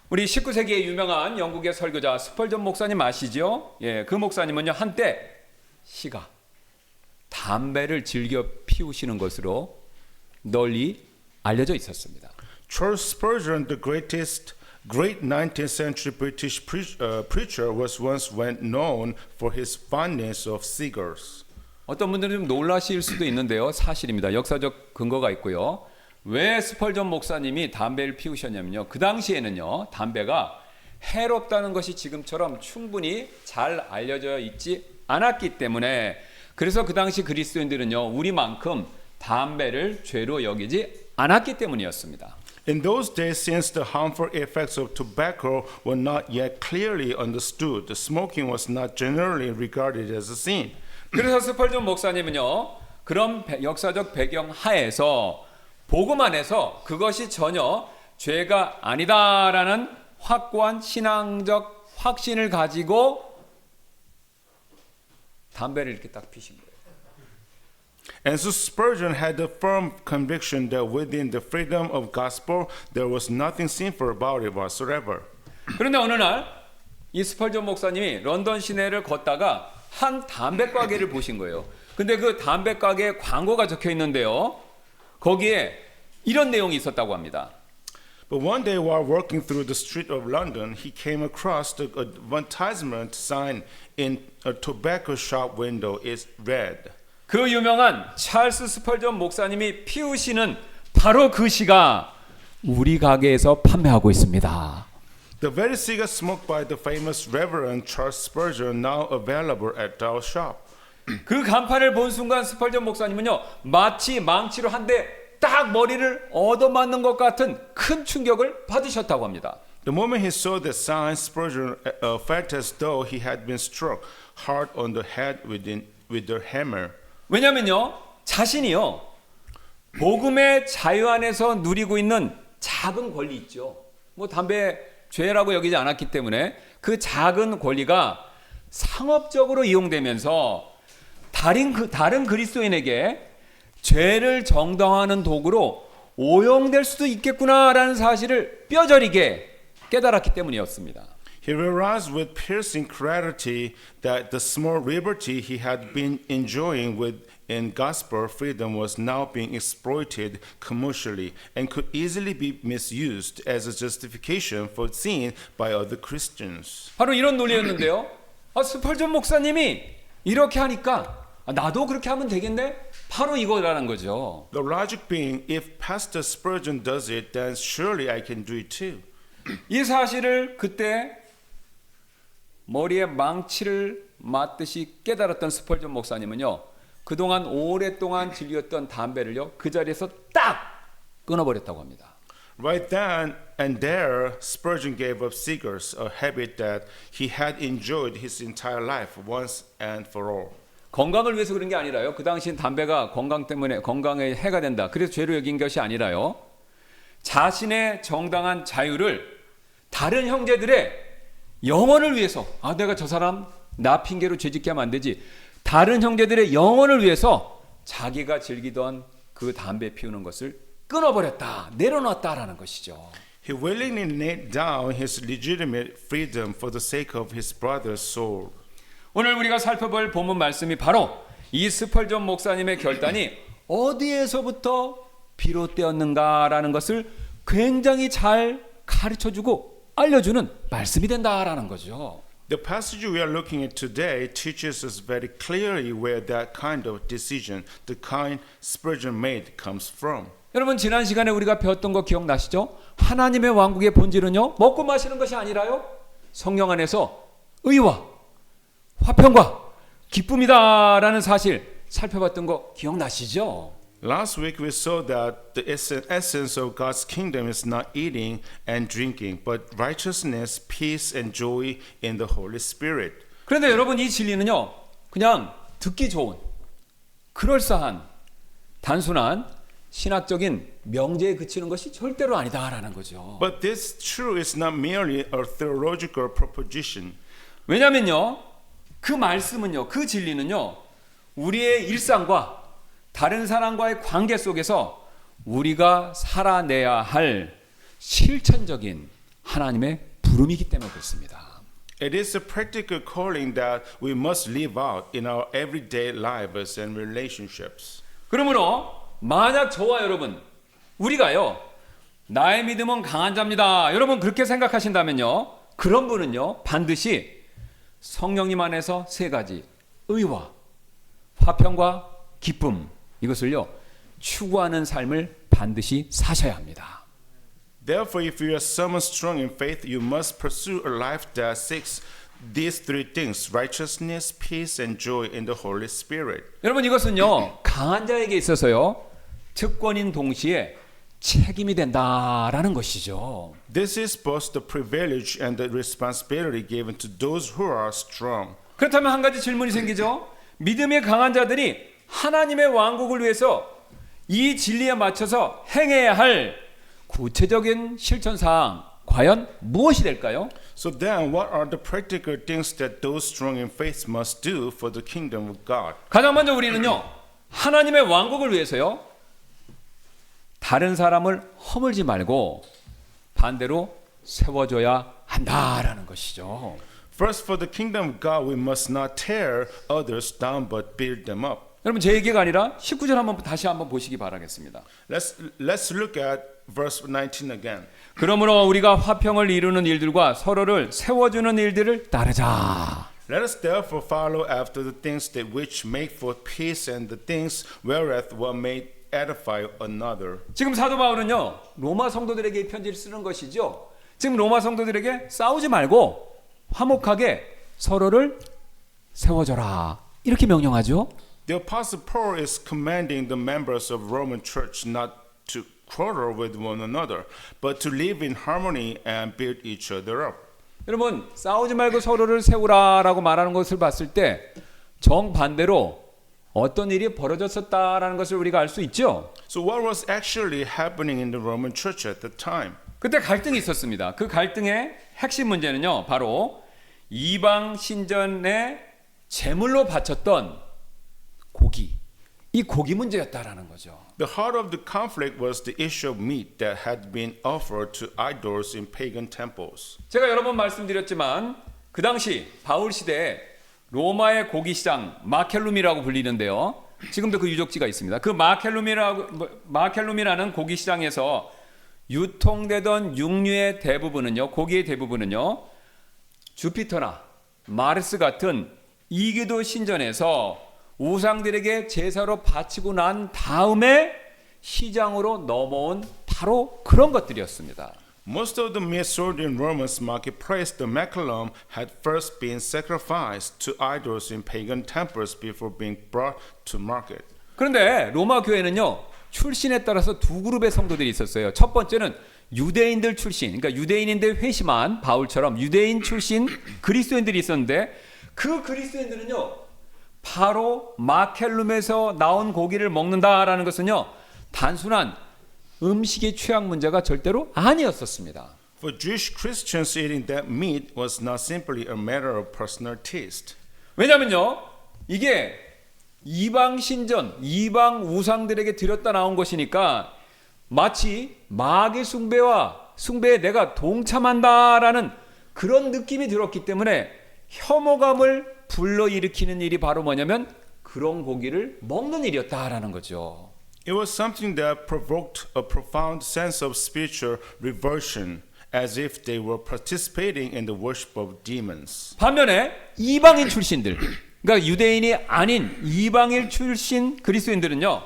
우리 19세기의 유명한 영국의 설교자 스펄전 목사님 아시죠? 예, 그 목사님은요 한때 시가 담배를 즐겨 피우시는 것으로 널리 알려져 있었습니다. Charles Spurgeon, the great 19th century British preacher, was once known for his fondness of cigars. 어떤 분들은 좀 놀라실 수도 있는데요. 사실입니다. 역사적 근거가 있고요. 왜 스펄전 목사님이 담배를 피우셨냐면요. 그 당시에는요. 담배가 해롭다는 것이 지금처럼 충분히 잘 알려져 있지 않았기 때문에 그래서 그 당시 그리스도인들은요. 우리만큼 담배를 죄로 여기지 않았기 때문이었습니다. In those days, since the harmful effects of tobacco were not yet clearly understood, the smoking was not generally regarded as a sin. 그래서 스펄전 목사님은요. 그런 역사적 배경 하에서 복음 안에서 그것이 전혀 죄가 아니다라는 확고한 신앙적 확신을 가지고 담배를 이렇게 딱 피신 거예요. And so Spurgeon had the firm conviction that within the freedom of gospel, there was nothing sinful about it whatsoever. 그런데 어느 날 이 스펄전 목사님이 런던 시내를 걷다가 한 담배 가게를 보신 거예요. 근데 그 담배 가게에 광고가 적혀 있는데요. 거기에 이런 내용이 있었다고 합니다. But one day while walking through the street of London, he came across the advertisement sign in a tobacco shop window. It read, 그 유명한 찰스 스펄전 목사님이 피우시는 바로 그 시가 우리 가게에서 판매하고 있습니다. the very cigar smoked by the famous Reverend Charles Spurgeon now available at our shop. 그 간판을 본 순간 스펄전 목사님은요 마치 망치로 한 대 딱 머리를 얻어맞는 것 같은 큰 충격을 받으셨다고 합니다. The moment he saw the sign, Spurgeon felt as though he had been struck hard on the head with a hammer. 왜냐면요 자신이요 복음의 자유 안에서 누리고 있는 작은 권리 있죠. 뭐 담배 죄라고 여기지 않았기 때문에 그 작은 권리가 상업적으로 이용되면서 다른 그리스도인에게 죄를 정당화하는 도구로 오용될 수도 있겠구나라는 사실을 뼈저리게 깨달았기 때문이었습니다. He realized with piercing clarity that the small liberty he had been enjoying in gospel freedom was now being exploited commercially and could easily be misused as a justification for sin by other Christians. 바로 이런 논리였는데요. 스펄전 목사님이 이렇게 하니까 나도 그렇게 하면 되겠네? 바로 이거라는 거죠. The logic being, if Pastor Spurgeon does it, then surely I can do it too. 이 사실을 그때 머리에 망치를 맞듯이 깨달았던 스펄전 목사님은요. 그동안 오랫동안 즐겼던 담배를요. 그 자리에서 딱 끊어버렸다고 합니다. Right then and there, Spurgeon gave up cigars, a habit that he had enjoyed his entire life once and for all. 건강을 위해서 그런 게 아니라요. 그 당시엔 담배가 건강 때문에 건강에 해가 된다. 그래서 죄로 여긴 것이 아니라요. 자신의 정당한 자유를 다른 형제들의 영혼을 위해서 내가 저 사람 나 핑계로 죄짓게 하면 안 되지. 다른 형제들의 영혼을 위해서 자기가 즐기던 그 담배 피우는 것을 끊어버렸다. 내려놨다라는 것이죠. He willingly laid down his legitimate freedom for the sake of his brother's soul. 오늘 우리가 살펴볼 본문 말씀이 바로 이 스펄전 목사님의 결단이 어디에서부터 비롯되었는가라는 것을 굉장히 잘 가르쳐주고 알려주는 말씀이 된다라는 거죠. The passage we are looking at today teaches us very clearly where that kind of decision, the kind Spurgeon made, comes from. 여러분 지난 시간에 우리가 배웠던 거 기억나시죠? 하나님의 왕국의 본질은요 먹고 마시는 것이 아니라요 성령 안에서 의와 화평과 기쁨이다라는 사실 살펴봤던 거 기억나시죠? Last week we saw that the essence of God's kingdom is not eating and drinking, but righteousness, peace, and joy in the Holy Spirit. 그런데 여러분 이 진리는요 그냥 듣기 좋은 그럴싸한 단순한 신학적인 명제에 그치는 것이 절대로 아니다라는 거죠. But this truth is not merely a theological proposition. 왜냐면요 그 말씀은요 그 진리는요 우리의 일상과 다른 사람과의 관계 속에서 우리가 살아내야 할 실천적인 하나님의 부름이기 때문에 그렇습니다. It is a practical calling that we must live out in our everyday lives and relationships. 그러므로 만약 저와 여러분 우리가요 나의 믿음은 강한 자입니다. 여러분 그렇게 생각하신다면요 그런 분은요 반드시 성령님 안에서 세 가지 의와 화평과 기쁨 이것을요 추구하는 삶을 반드시 사셔야 합니다. Therefore, if you are someone strong in faith, you must pursue a life that seeks these three things: righteousness, peace, and joy in the Holy Spirit. 여러분 이것은요 강한 자에게 있어서요 특권인 동시에 책임이 된다라는 것이죠. This is both the privilege and the responsibility given to those who are strong. 그렇다면 한 가지 질문이 생기죠. 믿음의 강한 자들이 하나님의 왕국을 위해서 이 진리에 맞춰서 행해야 할 구체적인 실천사항 과연 무엇이 될까요? So then, what are the practical things that those strong in faith must do for the kingdom of God? 가장 먼저 우리는요 하나님의 왕국을 위해서요 다른 사람을 허물지 말고 반대로 세워줘야 한다라는 것이죠. First, for the kingdom of God, we must not tear others down but build them up. 여러분 제 얘기가 아니라 19절 다시 한번 보시기 바라겠습니다. Let's look at verse 19 again. 그러므로 우리가 화평을 이루는 일들과 서로를 세워주는 일들을 따르자. Let us therefore follow after the things that which make for peace and the things whereof one may edify another. 지금 사도 바울은요 로마 성도들에게 이 편지를 쓰는 것이죠. 지금 로마 성도들에게 싸우지 말고 화목하게 서로를 세워줘라 이렇게 명령하죠. The apostle Paul is commanding the members of Roman church not to quarrel with one another, but to live in harmony and build each other up. 여러분 싸우지 말고 서로를 세우라라고 말하는 것을 봤을 때 정반대로 어떤 일이 벌어졌었다라는 것을 우리가 알 수 있죠. So what was actually happening in the Roman church at the time? 그때 갈등이 있었습니다. 그 갈등의 핵심 문제는요 바로 이방 신전에 제물로 바쳤던 고기, 이 고기 문제였다라는 거죠. The heart of the conflict was the issue of meat that had been offered to idols in pagan temples. 제가 여러 번 말씀드렸지만 그 당시 바울 시대에 로마의 고기 시장 마켈룸이라고 불리는데요. 지금도 그 유적지가 있습니다. 그 마켈룸이라는 고기 시장에서 유통되던 육류의 대부분은요, 고기의 대부분은요, 주피터나 마르스 같은 이기도 신전에서 우상들에게 제사로 바치고 난 다음에 시장으로 넘어온 바로 그런 것들이었습니다. Most of the meat sold in Roman's marketplace, the maculum, had first been sacrificed to idols in pagan temples before being brought to market. 그런데 로마 교회는요 출신에 따라서 두 그룹의 성도들이 있었어요. 첫 번째는 유대인들 출신, 그러니까 유대인인데 회심한 바울처럼 유대인 출신 그리스도인들이 있었는데 그 그리스도인들은요 바로 마켈룸에서 나온 고기를 먹는다라는 것은요 단순한 음식의 취향 문제가 절대로 아니었었습니다. For Jewish Christians, eating that meat was not simply a matter of personal taste. 왜냐면요 이게 이방 신전, 이방 우상들에게 드렸다 나온 것이니까 마치 마귀 숭배에 내가 동참한다라는 그런 느낌이 들었기 때문에 혐오감을 불러일으키는 일이 바로 뭐냐면 그런 고기를 먹는 일이었다라는 거죠. It was something that provoked a profound sense of spiritual revulsion, as if they were participating in the worship of demons. 반면에 이방인 출신들, 그러니까 유대인이 아닌 이방인 출신 그리스도인들은요,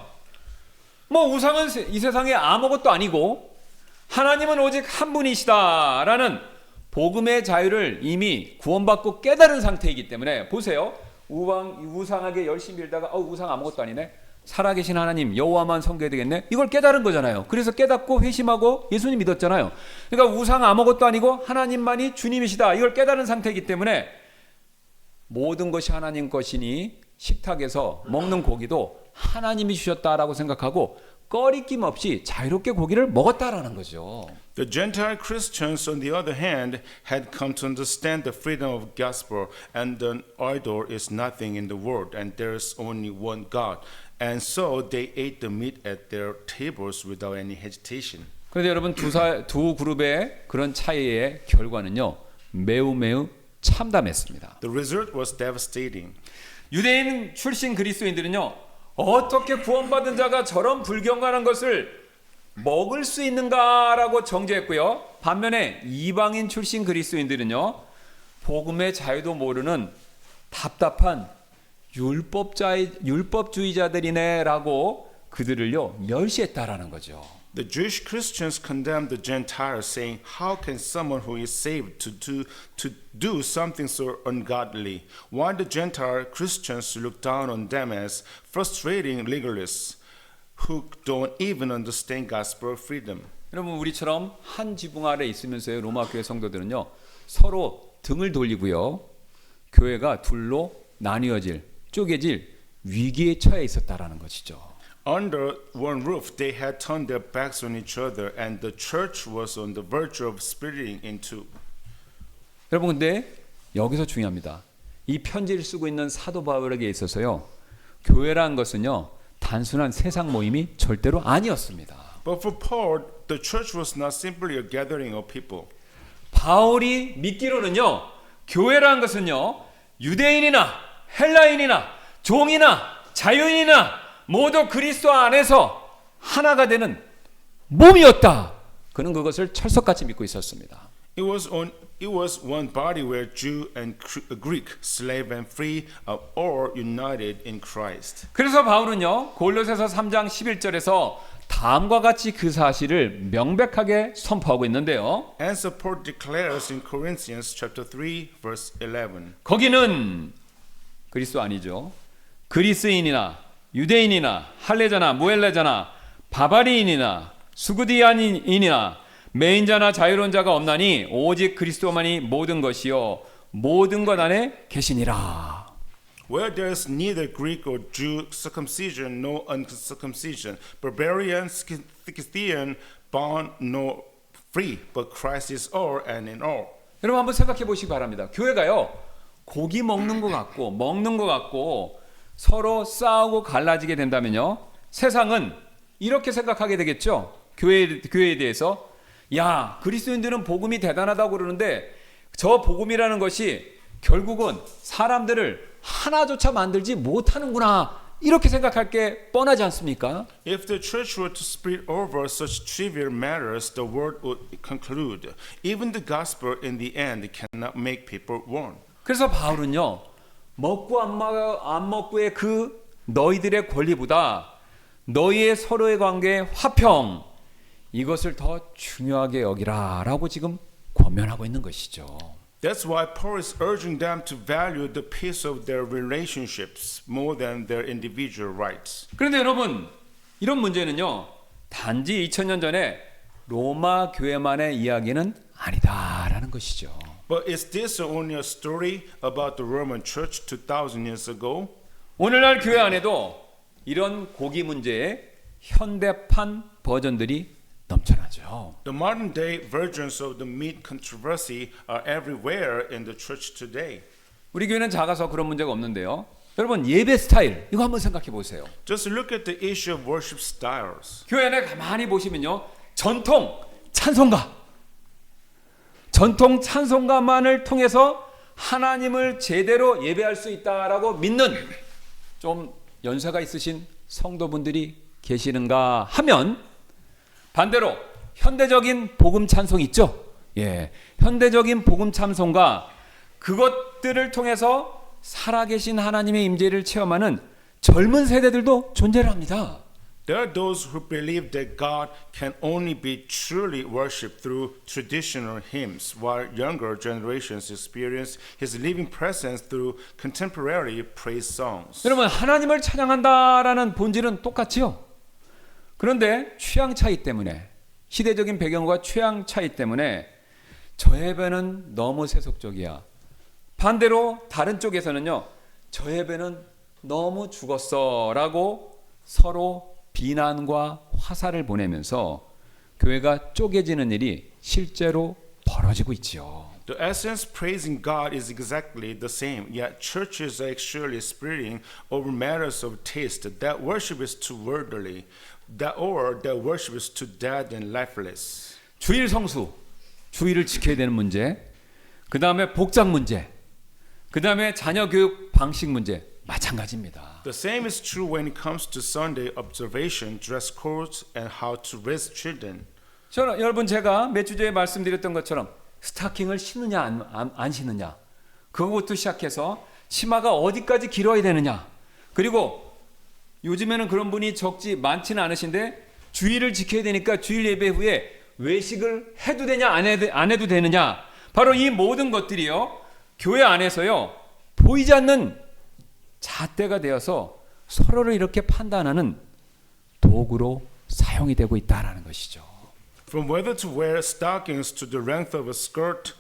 뭐 우상은 이 세상에 아무것도 아니고 하나님은 오직 한 분이시다라는 복음의 자유를 이미 구원받고 깨달은 상태이기 때문에 보세요. 우상하게 열심히 빌다가 우상 아무것도 아니네. 살아계신 하나님 여호와만 섬겨야 되겠네. 이걸 깨달은 거잖아요. 그래서 깨닫고 회심하고 예수님 믿었잖아요. 그러니까 우상 아무것도 아니고 하나님만이 주님이시다. 이걸 깨달은 상태이기 때문에 모든 것이 하나님 것이니 식탁에서 먹는 고기도 하나님이 주셨다라고 생각하고 꺼리낌 없이 자유롭게 고기를 먹었다라는 거죠. The Gentile Christians, on the other hand, had come to understand the freedom of gospel, and an idol is nothing in the world, and there is only one God. And so they ate the meat at their tables without any hesitation. 그런데 여러분 두 그룹의 그런 차이의 결과는요 매우 참담했습니다. The result was devastating. 유대인 출신 그리스도인들은요 어떻게 구원받은 자가 저런 불경건한 것을 먹을 수 있는가라고 정죄했고요. 반면에 이방인 출신 그리스도인들은요 복음의 자유도 모르는 답답한 율법주의자들이네라고 그들을요 멸시했다라는 거죠. The Jewish Christians condemned the Gentiles, saying, "How can someone who is saved to do something so ungodly?" While the Gentile Christians look down on them as frustrating legalists who don't even understand gospel freedom. 여러분 우리처럼 한 지붕 아래 있으면서요 로마 교회 성도들은요 서로 등을 돌리고요 교회가 둘로 나뉘어질 쪼개질 위기에 처해 있었다라는 것이죠. Under one roof, they had turned their backs on each other, and the church was on the verge of splitting in two. 여러분 근데 여기서 중요합니다. 이 편지를 쓰고 있는 사도 바울에게 있어서요 교회라는 것은요 단순한 세상 모임이 절대로 아니었습니다. But for Paul, the church was not simply a gathering of people. 바울이 믿기로는요 교회라는 것은요 유대인이나 헬라인이나 종이나 자유인이나 모두 그리스도 안에서 하나가 되는 몸이었다. 그는 그것을 철석같이 믿고 있었습니다. It was one body where Jew and Greek, slave and free are all united in Christ. 그래서 바울은요 골로새서 3장 11절에서 다음과 같이 그 사실을 명백하게 선포하고 있는데요. And so Paul declares in Corinthians chapter 3 verse 11. 거기는 그리스도 아니죠. 그리스인이나 유대인이나 할례자나 무헬레자나 바바리인이나 수구디안인이나 매인자나 자유로운 자가 없나니 오직 그리스도만이 모든 것이요 모든 것 안에 계시니라. Where there is neither Greek or Jew, circumcision, no uncircumcision, barbarian, Scythian, bond, no free, but Christ is all and in all. 여러분 한번 생각해 보시기 바랍니다. 교회가요 고기 먹는 것 같고 서로 싸우고 갈라지게 된다면요 세상은 이렇게 생각하게 되겠죠. 교회에 대해서 야 그리스도인들은 복음이 대단하다고 그러는데 저 복음이라는 것이 결국은 사람들을 하나조차 만들지 못하는구나 이렇게 생각할 게 뻔하지 않습니까? If the church were to split over such trivial matters, the world would conclude. Even the gospel in the end cannot make people one. 그래서 바울은요 먹고 안 먹고의 그 너희들의 권리보다 너희의 서로의 관계의 화평 이것을 더 중요하게 여기라라고 지금 권면하고 있는 것이죠. That's why Paul is urging them to value the peace of their relationships more than their individual rights. 그런데 여러분 이런 문제는요 단지 2000년 전에 로마 교회만의 이야기는 아니다라는 것이죠. But is this only a story about the Roman Church 2000 years ago? 오늘날 교회 안에도 이런 고기 문제의 현대판 버전들이 넘쳐나죠. The modern day versions of the meat controversy are everywhere in the church today. 우리 교회는 작아서 그런 문제가 없는데요. 여러분 예배 스타일 이거 한번 생각해 보세요. Just look at the issue of worship styles. 교회 안에 가만히 보시면요. 전통 찬송가만을 통해서 하나님을 제대로 예배할 수 있다라고 믿는 좀 연세가 있으신 성도분들이 계시는가 하면 반대로 현대적인 복음 찬송 있죠? 예. 현대적인 복음 찬송가 그것들을 통해서 살아계신 하나님의 임재를 체험하는 젊은 세대들도 존재를 합니다. There are those who believe that God can only be truly worshipped through traditional hymns, while younger generations experience His living presence through contemporary praise songs. 여러분 하나님을 찬양한다라는 본질은 똑같지요. 그런데 취향 차이 때문에 시대적인 배경과 취향 차이 때문에 저 예배는 너무 세속적이야. 반대로 다른 쪽에서는요. 저 예배는 너무 죽었어라고 서로 비난과 화살을 보내면서 교회가 쪼개지는 일이 실제로 벌어지고 있지요. The essence praising God is exactly the same, yet churches are actually splitting over matters of taste. That worship is too worldly, that worship is too dead and lifeless. 주일 성수, 주일을 지켜야 되는 문제, 그 다음에 복장 문제, 그 다음에 자녀 교육 방식 문제 마찬가지입니다. The same is true when it comes to Sunday observation, dress codes, and how to raise children. 저는 여러분 제가 몇 주 전에 말씀드렸던 것처럼 스타킹을 신느냐 안 신느냐 그것부터 시작해서 치마가 어디까지 길어야 되느냐 그리고 요즘에는 그런 분이 많지는 않으신데 주일을 지켜야 되니까 주일 예배 후에 외식을 해도 되냐 안 해도 되느냐 바로 이 모든 것들이요 교회 안에서요 보이지 않는 잣대가 되어서 서로를 이렇게 판단하는 도구로 사용이 되고 있다라는 것이죠. From whether to wear stockings to the length of a skirt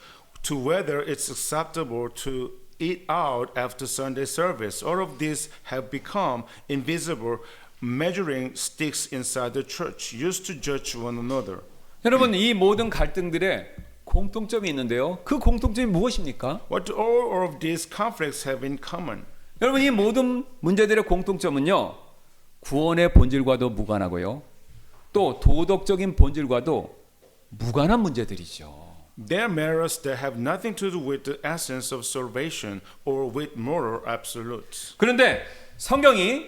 to whether it's acceptable to eat out after Sunday service, all of these have become invisible measuring sticks inside the church, used to judge one another. 여러분 이 모든 갈등들의 공통점이 있는데요. 그 공통점이 무엇입니까? What do all of these conflicts have in common? 여러분 이 모든 문제들의 공통점은요. 구원의 본질과도 무관하고요. 또 도덕적인 본질과도 무관한 문제들이죠. They are matters that have nothing to do with the essence of salvation or with moral absolutes. 그런데 성경이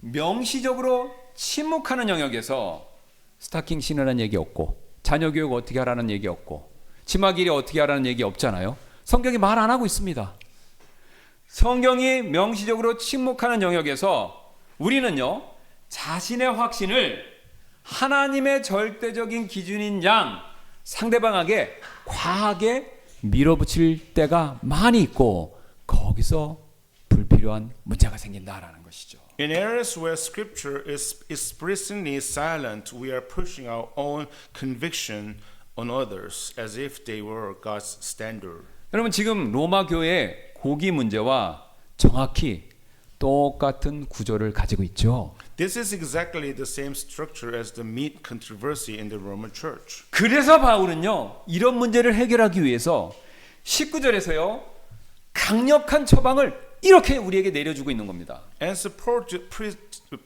명시적으로 침묵하는 영역에서 스타킹 신으라는 얘기 없고 자녀 교육 어떻게 하라는 얘기 없고 치마 길이 어떻게 하라는 얘기 없잖아요. 성경이 말 안 하고 있습니다. 성경이 명시적으로 침묵하는 영역에서 우리는요. 자신의 확신을 하나님의 절대적인 기준인 양 상대방에게 과하게 밀어붙일 때가 많이 있고 거기서 불필요한 문제가 생긴다라는 것이죠. In areas where Scripture is explicitly silent, we are pushing our own conviction on others as if they were God's standard. 여러분 지금 로마 교회의 고기 문제와 정확히 똑같은 구조를 가지고 있죠. This is exactly the same structure as the meat controversy in the Roman Church. 그래서 바울은요. 이런 문제를 해결하기 위해서 19절에서요. 강력한 처방을 이렇게 우리에게 내려주고 있는 겁니다. And support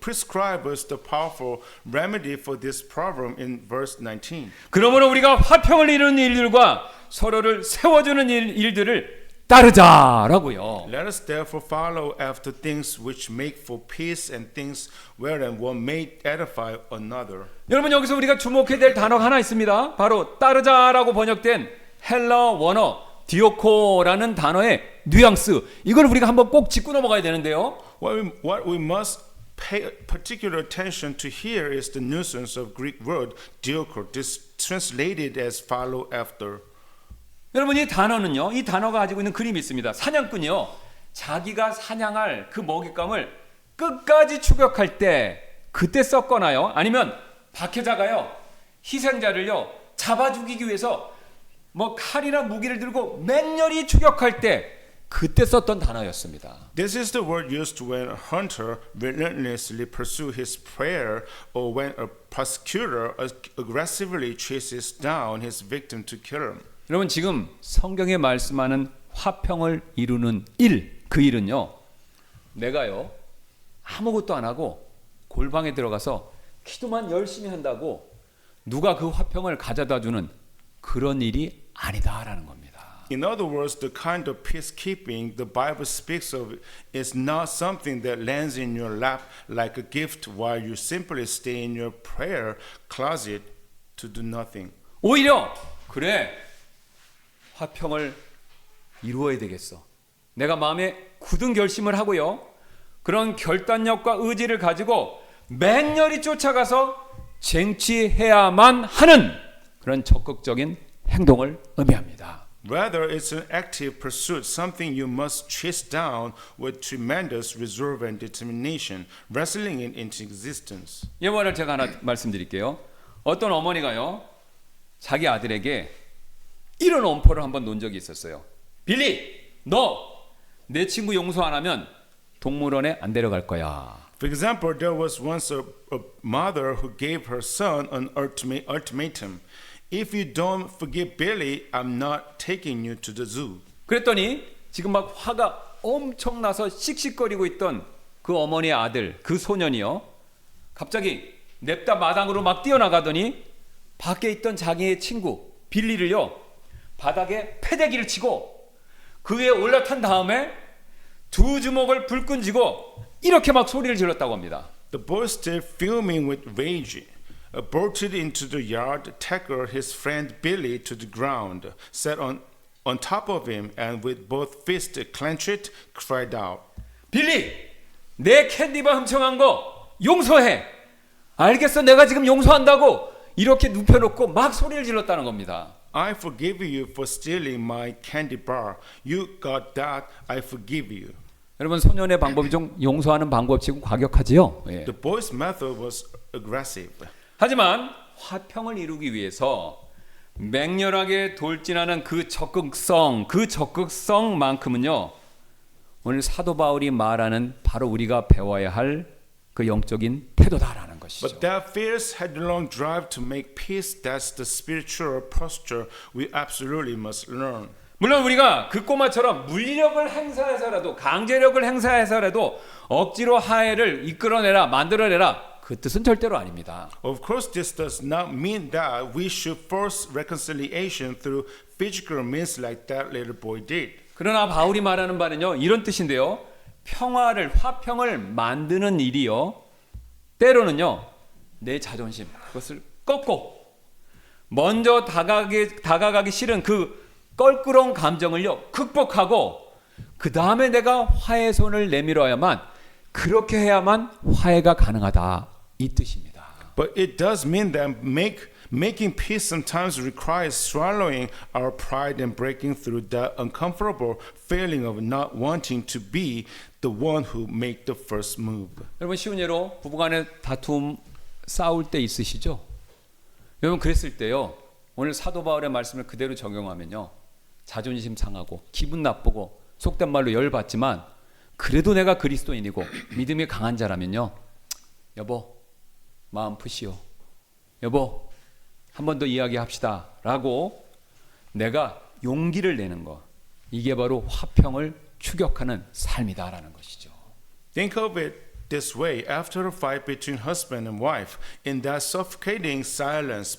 prescribe us the powerful remedy for this problem in verse 19. 그러므로 우리가 화평을 이루는 일들과 서로를 세워주는 일들을 따르자라고요. Let us therefore follow after things which make for peace and things wherein one may edify another. 여러분 여기서 우리가 주목해야 될 단어가 하나 있습니다. 바로 따르자라고 번역된 헬러 원어 디오코라는 단어의 뉘앙스. 이걸 우리가 한번 꼭 짚고 넘어가야 되는데요. What we must pay particular attention to here is the nuisance of Greek word dioko, translated as follow after. 여러분 이 단어는요. 이 단어가 가지고 있는 그림이 있습니다. 사냥꾼이요. 자기가 사냥할 그 먹잇감을 끝까지 추격할 때 그때 썼거나요. 아니면 박해자가요. 희생자를요. 잡아 죽이기 위해서 뭐 칼이나 무기를 들고 맹렬히 추격할 때 그때 썼던 단어였습니다. This is the word used when a hunter relentlessly pursues his prey or when a prosecutor aggressively chases down his victim to kill him. 여러분 지금 성경에 말씀하는 화평을 이루는 일, 그 일은요. 내가요. 아무것도 안 하고 골방에 들어가서 기도만 열심히 한다고 누가 그 화평을 가져다 주는 그런 일이 아니다라는 겁니다. In other words, the kind of peacekeeping the Bible speaks of is not something that lands in your lap like a gift while you simply stay in your prayer closet to do nothing. 오히려 그래 화평을 이루어야 되겠어. 내가 마음에 굳은 결심을 하고요. 그런 결단력과 의지를 가지고 맹렬히 쫓아가서 쟁취해야만 하는 그런 적극적인 행동을 의미합니다. Rather, it's an active pursuit, something you must chase down with tremendous resolve and determination, wrestling it into existence. 예화를 제가 하나 말씀드릴게요. 어떤 어머니가요, 자기 아들에게 이런 엄포를 한번 놓은 적이 있었어요. 빌리, 너 내 친구 용서 안 하면 동물원에 안 데려갈 거야. For example, there was once a mother who gave her son an ultimatum. If you don't forgive Billy, I'm not taking you to the zoo. 그랬더니 지금 막 화가 엄청 나서 씩씩거리고 있던 그 어머니의 아들, 그 소년이요. 갑자기 냅다 마당으로 막 뛰어나가더니 밖에 있던 자기의 친구 빌리를요. 바닥에 패대기를 치고 그 위에 올라탄 다음에 두 주먹을 불끈 쥐고 이렇게 막 소리를 질렀다고 합니다. The boy, still fuming with rage, bolted into the yard, tackled his friend Billy to the ground, sat on top of him, and with both fists clenched, cried out, 빌리, 내 캔디바 훔쳐간 거 용서해. 알겠어, 내가 지금 용서한다고 이렇게 눕혀놓고 막 소리를 질렀다는 겁니다. I forgive you for stealing my candy bar. You got that. I forgive you. 여러분, 소년의 방법이 좀 용서하는 방법치고 과격하지요. 예. The boy's method was aggressive. 하지만 화평을 이루기 위해서 맹렬하게 돌진하는 그 적극성만큼은요. 오늘 사도 바울이 말하는 바로 우리가 배워야 할 그 영적인 태도다라는 것이죠. But that fierce, headlong drive to make peace, that's the spiritual posture we absolutely must learn. 물론 우리가 그 꼬마처럼 물력을 행사해서라도 강제력을 행사해서라도 억지로 화해를 이끌어내라 만들어내라 그 뜻은 절대로 아닙니다. Of course, this does not mean that we should force reconciliation through physical means like that little boy did. 그러나 바울이 말하는 바는요 이런 뜻인데요. 화평을 만드는 일이요 때로는요 내 자존심 그것을 꺾고 먼저 다가가기 싫은 그 껄끄러운 감정을요 극복하고 그 다음에 내가 화해 손을 내밀어야만 그렇게 해야만 화해가 가능하다 이 뜻입니다. But it does mean that making peace sometimes requires swallowing our pride and breaking through that uncomfortable feeling of not wanting to be the one who make the first move. 여러분 쉬운 예로 부부간에 다툼 싸울 때 있으시죠? 여러분 그랬을 때요 오늘 사도 바울의 말씀을 그대로 적용하면요 자존심 상하고 기분 나쁘고 속된 말로 열받지만 그래도 내가 그리스도인이고 믿음이 강한 자라면요 여보 마음 푸시오 여보 한 번 더 이야기합시다 라고 내가 용기를 내는 거 이게 바로 화평을 추격하는 삶이다라는 것이죠. Think of it this way. After a fight between husband and wife, in that suffocating silence,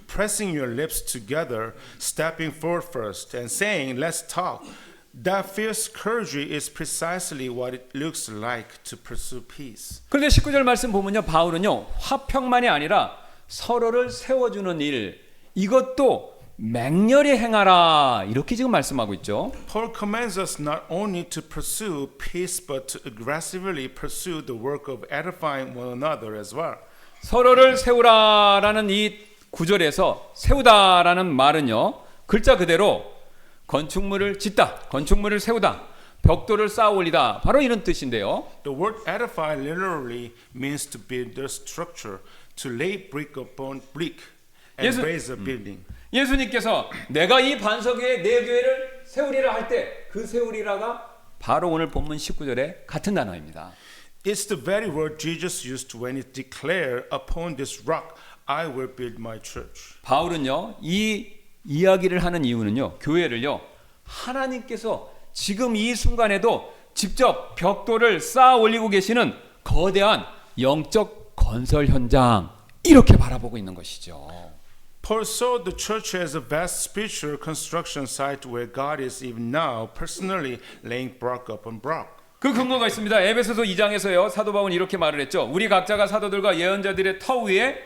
pressing your lips together, stepping forward first and saying, let's talk, that fierce courage is precisely what it looks like to pursue peace. 그런데 19절 말씀 보면요 바울은요 화평만이 아니라 서로를 세워주는 일 이것도 맹렬히 행하라 이렇게 지금 말씀하고 있죠. Paul commands us not only to pursue peace but to aggressively pursue the work of edifying one another as well. 서로를 세우라라는 이 구절에서 세우다라는 말은요 글자 그대로 건축물을 짓다, 건축물을 세우다, 벽돌을 쌓아 올리다 바로 이런 뜻인데요. The word edify literally means to build the structure, to lay brick upon brick and raise a building. 예수님께서 내가 이 반석 위에 내 교회를 세우리라 할 때 그 세우리라가 바로 오늘 본문 19절에 같은 단어입니다. It's the very word Jesus used when he declared, upon this rock I will build my church. 바울은요 이 이야기를 하는 이유는요 교회를요 하나님께서 지금 이 순간에도 직접 벽돌을 쌓아 올리고 계시는 거대한 영적 건설 현장 이렇게 바라보고 있는 것이죠. Paul saw the church as a vast spiritual construction site where God is even now personally laying block upon block. 그 근거가 있습니다. 에베소서 2장에서요 사도 바울은 이렇게 말을 했죠. 우리 각자가 사도들과 예언자들의 터 위에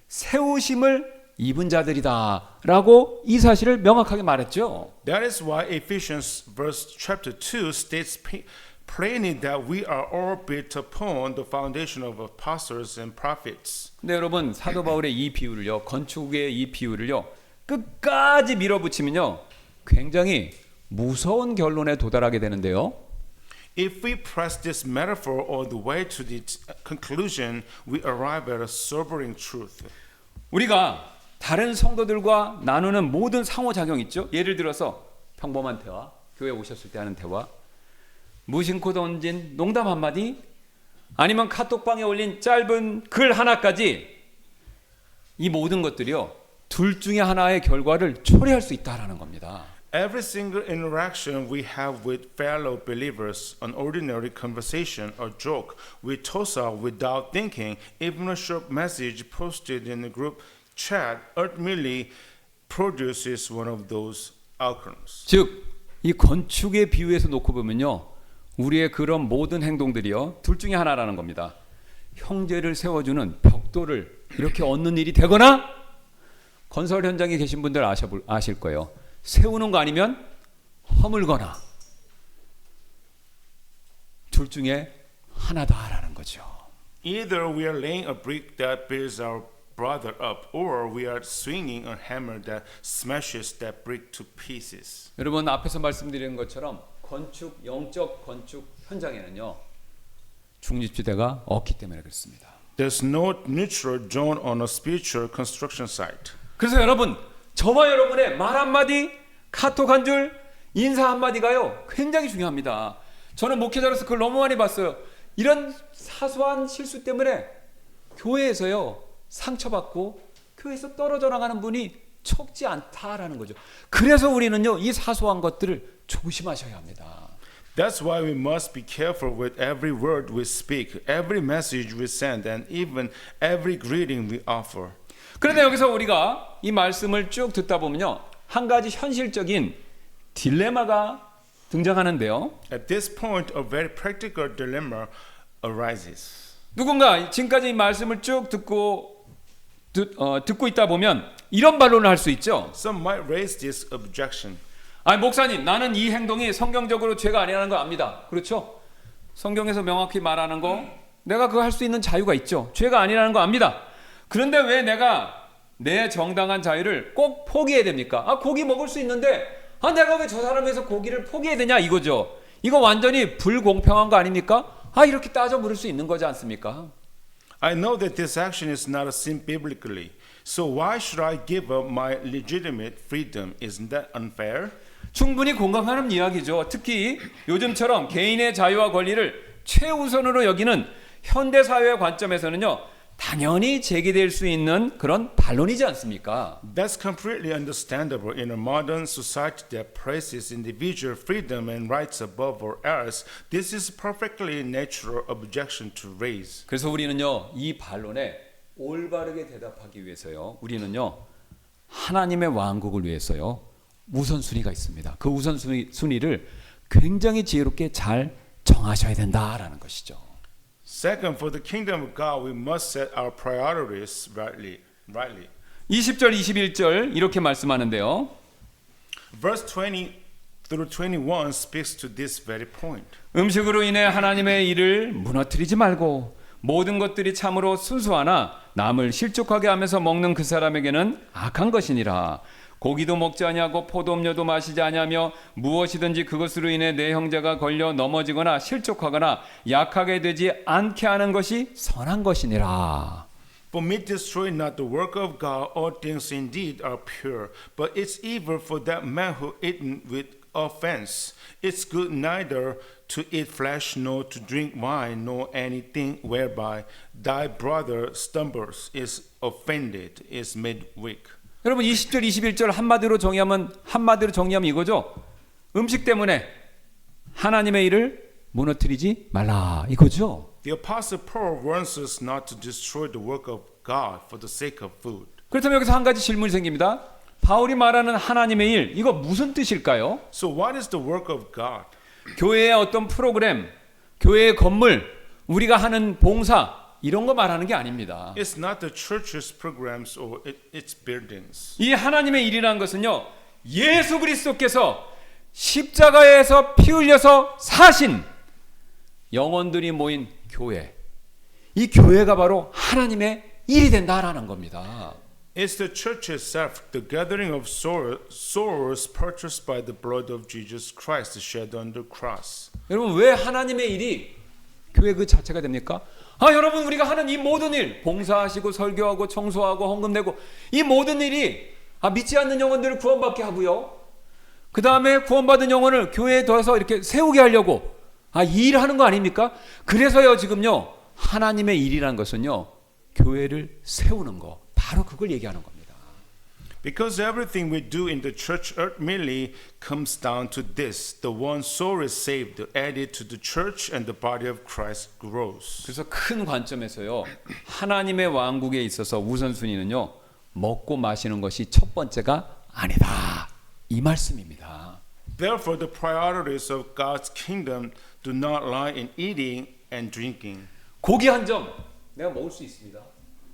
세우심을 입은 자들이다라고 이 사실을 명확하게 말했죠. That is why Ephesians verse chapter 2 states plainly that we are all built upon the foundation of apostles and prophets. 근데 여러분 사도 바울의 이 비유를요 건축의 이 비유를요 끝까지 밀어붙이면요 굉장히 무서운 결론에 도달하게 되는데요. If we press this metaphor all the way to the conclusion, we arrive at a sobering truth. 우리가 다른 성도들과 나누는 모든 상호작용 있죠. 예를 들어서 평범한 대화, 교회 오셨을 때 하는 대화, 무심코 던진 농담 한마디, 아니면 카톡방에 올린 짧은 글 하나까지 이 모든 것들이요 둘 중에 하나의 결과를 초래할 수 있다라는 겁니다. Every single interaction we have with fellow believers, an ordinary conversation or joke we toss out without thinking, even a short message posted in a group chat ultimately produces one of those outcomes. 즉, 이 건축의 비유에서 놓고 보면요, 우리의 그런 모든 행동들이요, 둘 중에 하나라는 겁니다. 형제를 세워주는 벽돌을 이렇게 얻는 일이 되거나, 건설 현장에 계신 분들 아실 거예요. 세우는 거 아니면 허물거나, 둘 중에 하나다라는 거죠. Either we are laying a brick that builds our brother up, or we are swinging a hammer that smashes that brick to pieces. 여러분, 앞에서 말씀드린 것처럼 영적 건축 현장에는요, 중립지대가 없기 때문에 그렇습니다. There's no neutral zone on a spiritual construction site. 그래서 여러분, 저와 여러분의 말 한마디, 카톡 한 줄, 인사 한마디가요, 굉장히 중요합니다. 저는 목회자로서 그걸 너무 많이 봤어요. 이런 사소한 실수 때문에 교회에서요, 상처받고 교회에서 떨어져 나가는 분이 적지 않다라는 거죠. 그래서 우리는요, 이 사소한 것들을 조심하셔야 합니다. That's why we must be careful with every word we speak, every message we send, and even every greeting we offer. 그런데 여기서 우리가 이 말씀을 쭉 듣다 보면요, 한 가지 현실적인 딜레마가 등장하는데요. At this point, a very practical dilemma arises. 누군가 지금까지 이 말씀을 쭉 듣고 있다 보면 이런 반론을 할 수 있죠. Some might raise this objection. 아니, 목사님, 나는 이 행동이 성경적으로 죄가 아니라는 걸 압니다. 그렇죠? 성경에서 명확히 말하는 거, 내가 그거 할 수 있는 자유가 있죠. 죄가 아니라는 거 압니다. 그런데 왜 내가 내 정당한 자유를 꼭 포기해야 됩니까? 고기 먹을 수 있는데 내가 왜 저 사람에서 고기를 포기해야 되냐 이거죠. 이거 완전히 불공평한 거 아닙니까? 이렇게 따져 물을 수 있는 거지 않습니까? I know that this action is not a sin biblically, so why should I give up my legitimate freedom? Isn't that unfair? 충분히 공감하는 이야기죠. 특히 요즘처럼 개인의 자유와 권리를 최우선으로 여기는 현대사회의 관점에서는요, 당연히 제기될 수 있는 그런 반론이지 않습니까? That's completely understandable in a modern society that places individual freedom and rights above all else. This is perfectly natural objection to raise. 그래서 우리는요, 이 반론에 올바르게 대답하기 위해서요, 우리는요, 하나님의 왕국을 위해서요, 우선순위가 있습니다. 그 우선순위를 굉장히 지혜롭게 잘 정하셔야 된다라는 것이죠. Second, for the kingdom of God, we must set our priorities rightly. 20절, 21절 이렇게 말씀하는데요. Verse 20 through 21 speaks to this very point. 음식으로 인해 하나님의 일을 무너뜨리지 말고 모든 것들이 참으로 순수하나 남을 실족하게 하면서 먹는 그 사람에게는 악한 것이니라. 고기도 먹지 아니하고 포도음료도 마시지 아니하며 무엇이든지 그것으로 인해 내 형제가 걸려 넘어지거나 실족하거나 약하게 되지 않게 하는 것이 선한 것이니라. For meat destroy not the work of God, all things indeed are pure, but it's evil for that man who eaten with offense. It's good neither to eat flesh nor to drink wine nor anything whereby thy brother stumbles, is offended, is made weak. 여러분 20절 21절 한마디로 정리하면 이거죠. 음식 때문에 하나님의 일을 무너뜨리지 말라 이거죠. The Apostle Paul warns us not to destroy the work of God for the sake of food. 그렇다면 여기서 한 가지 질문이 생깁니다. 바울이 말하는 하나님의 일, 이거 무슨 뜻일까요? So what is the work of God? 교회의 어떤 프로그램, 교회의 건물, 우리가 하는 봉사 이런 거 말하는 게 아닙니다. It's not the church's programs or its buildings. 이 하나님의 일이라는 것은요, 예수 그리스도께서 십자가에서 피 흘려서 사신 영혼들이 모인 교회, 이 교회가 바로 하나님의 일이 된다라는 겁니다. It's the church itself, the gathering of souls purchased by the blood of Jesus Christ shed on the cross. 여러분 왜 하나님의 일이 교회 그 자체가 됩니까? 여러분 우리가 하는 이 모든 일, 봉사하시고 설교하고 청소하고 헌금 내고 이 모든 일이 믿지 않는 영혼들을 구원받게 하고요. 그 다음에 구원받은 영혼을 교회에 더해서 이렇게 세우게 하려고 이 일을 하는 거 아닙니까? 그래서요 지금요 하나님의 일이라는 것은요 교회를 세우는 거 바로 그걸 얘기하는 겁니다. Because everything we do in the church ultimately comes down to this: the one soul is saved, added to the church, and the body of Christ grows. 그래서 큰 관점에서요, 하나님의 왕국에 있어서 우선순위는요, 먹고 마시는 것이 첫 번째가 아니다, 이 말씀입니다. Therefore, the priorities of God's kingdom do not lie in eating and drinking. 고기 한 점 내가 먹을 수 있습니다.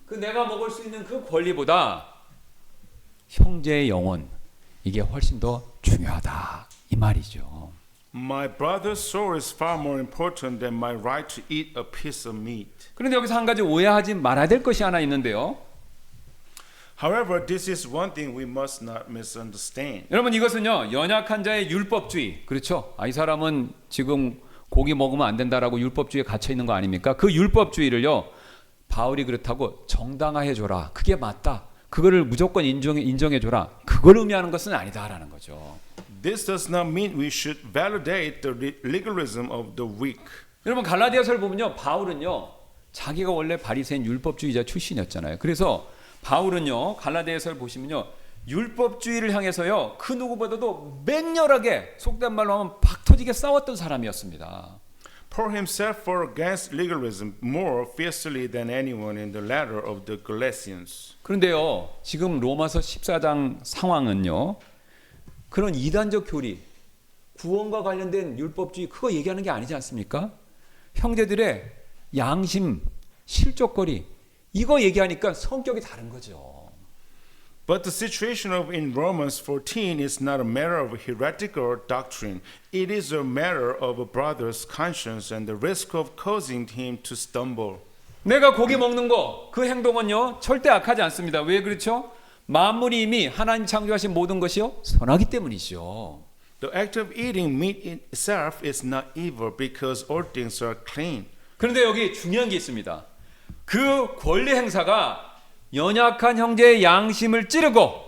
그 내가 먹을 수 있는 그 권리보다 형제의 영혼, 이게 훨씬 더 중요하다, 이 말이죠. My brother's soul is far more important than my right to eat a piece of meat. 그런데 여기서 한 가지 오해하지 말아야 될 것이 하나 있는데요. However, this is one thing we must not misunderstand. 여러분, 이것은요, 연약한 자의 율법주의, 그렇죠? 이 사람은 지금 고기 먹으면 안 된다라고 율법주의에 갇혀 있는 거 아닙니까? 그 율법주의를요, 바울이 그렇다고 정당화해 줘라, 그게 맞다, 그거를 무조건 인정해 줘라, 그걸 의미하는 것은 아니다라는 거죠. This does not mean we should validate the legalism of the weak. 여러분, 갈라디아서를 보면요, 바울은요, 자기가 원래 바리새인 율법주의자 출신이었잖아요. 그래서 바울은요, 갈라디아서를 보시면요, 율법주의를 향해서요, 그 누구보다도 맹렬하게, 속된 말로 하면 박터지게 싸웠던 사람이었습니다. Paul himself fought against legalism more fiercely than anyone in the letter of the Galatians. 그런데요, 지금 로마서 14장 상황은요, 그런 이단적 교리, 구원과 관련된 율법주의, 그거 얘기하는 게 아니지 않습니까? 형제들의 양심, 실족거리, 이거 얘기하니까 성격이 다른 거죠. But the situation in Romans 14 is not a matter of heretical doctrine. It is a matter of a brother's conscience and the risk of causing him to stumble. 내가 고기 먹는 거, 그 행동은요, 절대 악하지 않습니다. 왜 그렇죠? 만물이 이미 하나님 창조하신 모든 것이요, 선하기 때문이죠. The act of eating meat itself is not evil because all things are clean. 그런데 여기 중요한 게 있습니다. 그 권리 행사가 연약한 형제의 양심을 찌르고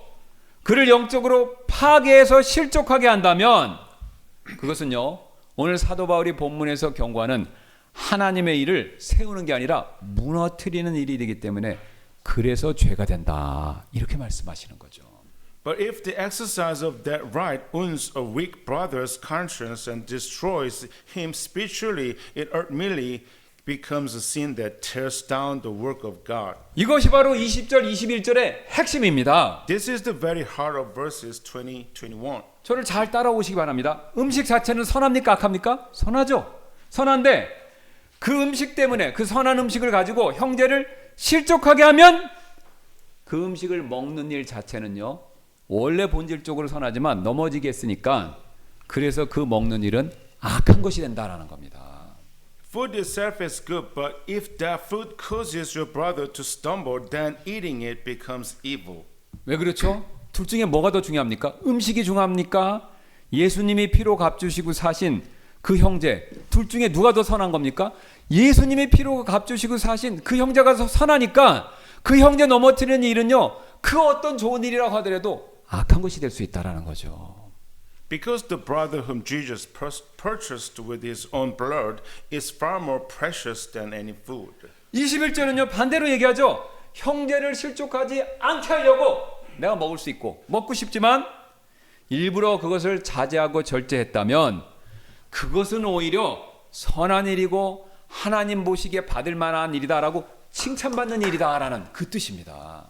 그를 영적으로 파괴해서 실족하게 한다면, 그것은요, 오늘 사도 바울이 본문에서 경고하는 하나님의 일을 세우는 게 아니라 무너뜨리는 일이 되기 때문에 그래서 죄가 된다, 이렇게 말씀하시는 거죠. But if the exercise of that right wounds a weak brother's conscience and destroys him spiritually, it ultimately becomes a sin that tears down the work of God. 이것이 바로 20절, 21절의 핵심입니다. This is the very heart of verses 20, 21. 저를 잘 따라오시기 바랍니다. 음식 자체는 선합니까, 악합니까? 선하죠. 선한데 그 음식 때문에, 그 선한 음식을 가지고 형제를 실족하게 하면 그 음식을 먹는 일 자체는요, 원래 본질적으로 선하지만 넘어지게 했으니까, 그래서 그 먹는 일은 악한 것이 된다라는 겁니다. Food itself is good, but if that food causes your brother to stumble, then eating it becomes evil. 왜 그렇죠? 둘 중에 뭐가 더 중요합니까? 음식이 중요합니까? 예수님이 피로 값주시고 사신 그 형제, 둘 중에 누가 더 선한 겁니까? 예수님이 피로 값주시고 사신 그 형제가 더 선하니까 그 형제 넘어뜨리는 일은요, 그 어떤 좋은 일이라고 하더라도 악한 것이 될 수 있다라는 거죠. Because the brother whom Jesus purchased with his own blood is far more precious than any food. 21절은요, 반대로 얘기하죠. 형제를 실족하지 않게 하려고 내가 먹을 수 있고 먹고 싶지만 일부러 그것을 자제하고 절제했다면 그것은 오히려 선한 일이고 하나님 보시기에 받을 만한 일이다라고 칭찬받는 일이다라는 그 뜻입니다.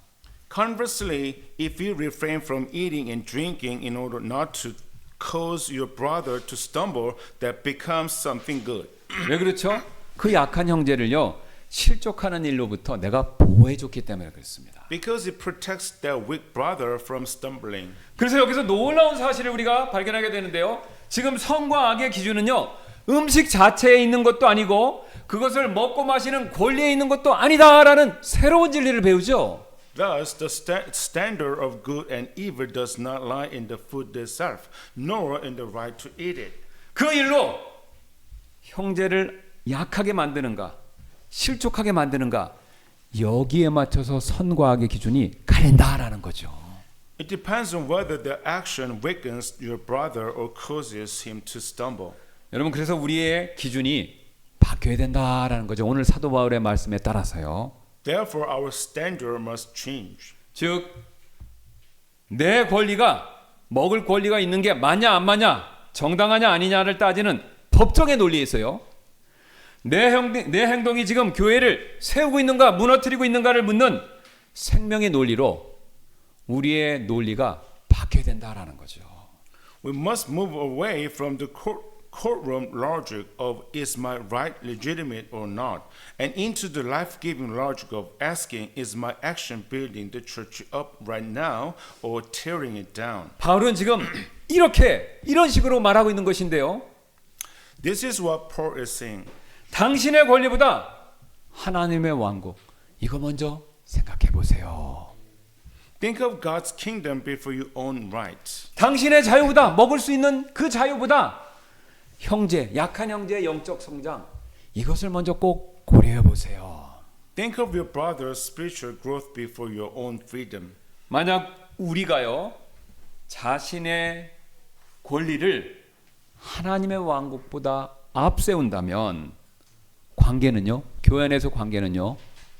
Conversely, if you refrain from eating and drinking in order not to cause your brother to stumble, that becomes something good. 왜 그렇죠? 그 약한 형제를요, 실족하는 일로부터 내가 보호해줬기 때문에 그렇습니다. Because it protects that weak brother from stumbling. 그래서 여기서 놀라운 사실을 우리가 발견하게 되는데요. 지금 선과 악의 기준은요, 음식 자체에 있는 것도 아니고 그것을 먹고 마시는 권리에 있는 것도 아니다라는 새로운 진리를 배우죠. Thus, the standard of good and evil does not lie in the food itself, nor in the right to eat it. 그 일로 형제를 약하게 만드는가, 실족하게 만드는가, 여기에 맞춰서 선과 악의 기준이 갈린다라는 거죠. It depends on whether the action weakens your brother or causes him to stumble. 여러분, 그래서 우리의 기준이 바뀌어야 된다라는 거죠. 오늘 사도 바울의 말씀에 따라서요. Therefore, our standard must change. 즉 내 권리가 먹을 권리가 있는 게 맞냐 안 맞냐, 정당하냐 아니냐를 따지는 법정의 논리에 있어요. 내 행동이 지금 교회를 세우고 있는가 무너뜨리고 있는가를 묻는 생명의 논리로 우리의 논리가 바뀌어야 된다라는 거죠. We must move away from the courtroom logic of is my right legitimate or not, and into the life-giving logic of asking is my action building the church up right now or tearing it down. 바울은 지금 이런 식으로 말하고 있는 것인데요. This is what Paul is saying. 당신의 권리보다 하나님의 왕국, 이거 먼저 생각해 보세요. Think of God's kingdom before your own rights. 당신의 자유보다, 먹을 수 있는 그 자유보다 형제, 약한 형제의 영적 성장, 이것을 먼저 꼭 고려해 보세요. Think of your brother's spiritual growth before your own freedom. 만약 우리가요, 자신의 권리를 하나님의 왕국보다 앞세운다면 관계는요, 교회 안에서 관계는요,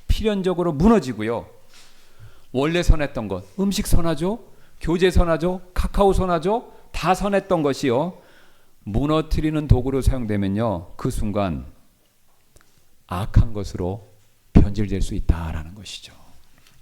필연적으로 무너지고요. 원래 선했던 것, 음식 선하죠, 교제 선하죠, 카카오 선하죠, 다 선했던 것이요, 무너뜨리는 도구로 사용되면요, 그 순간 악한 것으로 변질될 수 있다라는 것이죠.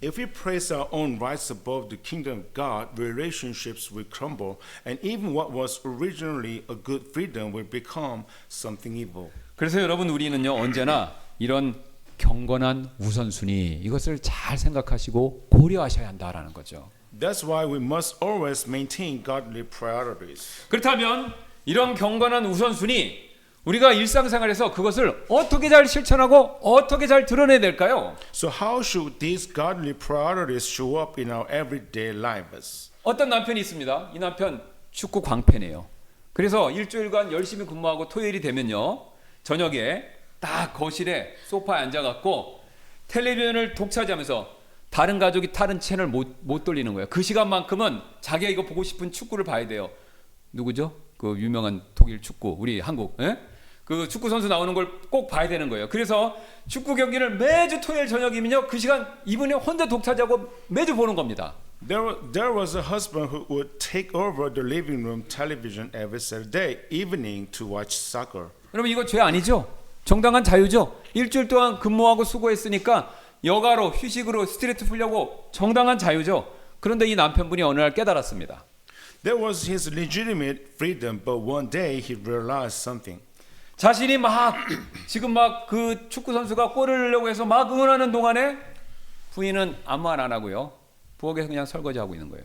If we place our own rights above the kingdom of God, relationships will crumble, and even what was originally a good freedom will become something evil. 그래서 여러분, 우리는요, 언제나 이런 경건한 우선순위, 이것을 잘 생각하시고 고려하셔야 한다라는 거죠. That's why we must always maintain godly priorities. 그렇다면 이런 경건한 우선순위, 우리가 일상생활에서 그것을 어떻게 잘 실천하고 어떻게 잘 드러내야 될까요? So how should these godly priorities show up in our everyday lives? 어떤 남편이 있습니다. 이 남편 축구 광팬이에요. 그래서 일주일간 열심히 근무하고 토요일이 되면요, 저녁에 딱 거실에 소파에 앉아갖고 텔레비전을 독차지하면서 다른 가족이 다른 채널 못 돌리는 거예요. 그 시간만큼은 자기가 이거 보고 싶은 축구를 봐야 돼요. 누구죠? 그 유명한 독일 축구, 우리 한국, 예? 그 축구 선수 나오는 걸 꼭 봐야 되는 거예요. 그래서 축구 경기를 매주 토요일 저녁이면요, 그 시간 이분이 혼자 독차지하고 매주 보는 겁니다. There was a husband who would take over the living room television every Saturday evening to watch soccer. 여러분, 이거 죄 아니죠? 정당한 자유죠? 일주일 동안 근무하고 수고했으니까 여가로, 휴식으로 스트레스 풀려고 정당한 자유죠? 그런데 이 남편분이 어느 날 깨달았습니다. That was his legitimate freedom, but one day he realized something. 자신이 지금 그 축구 선수가 골을 넣으려고 해서 막 응원하는 동안에 부인은 아무 말 안 하고요, 부엌에서 그냥 설거지하고 있는 거예요.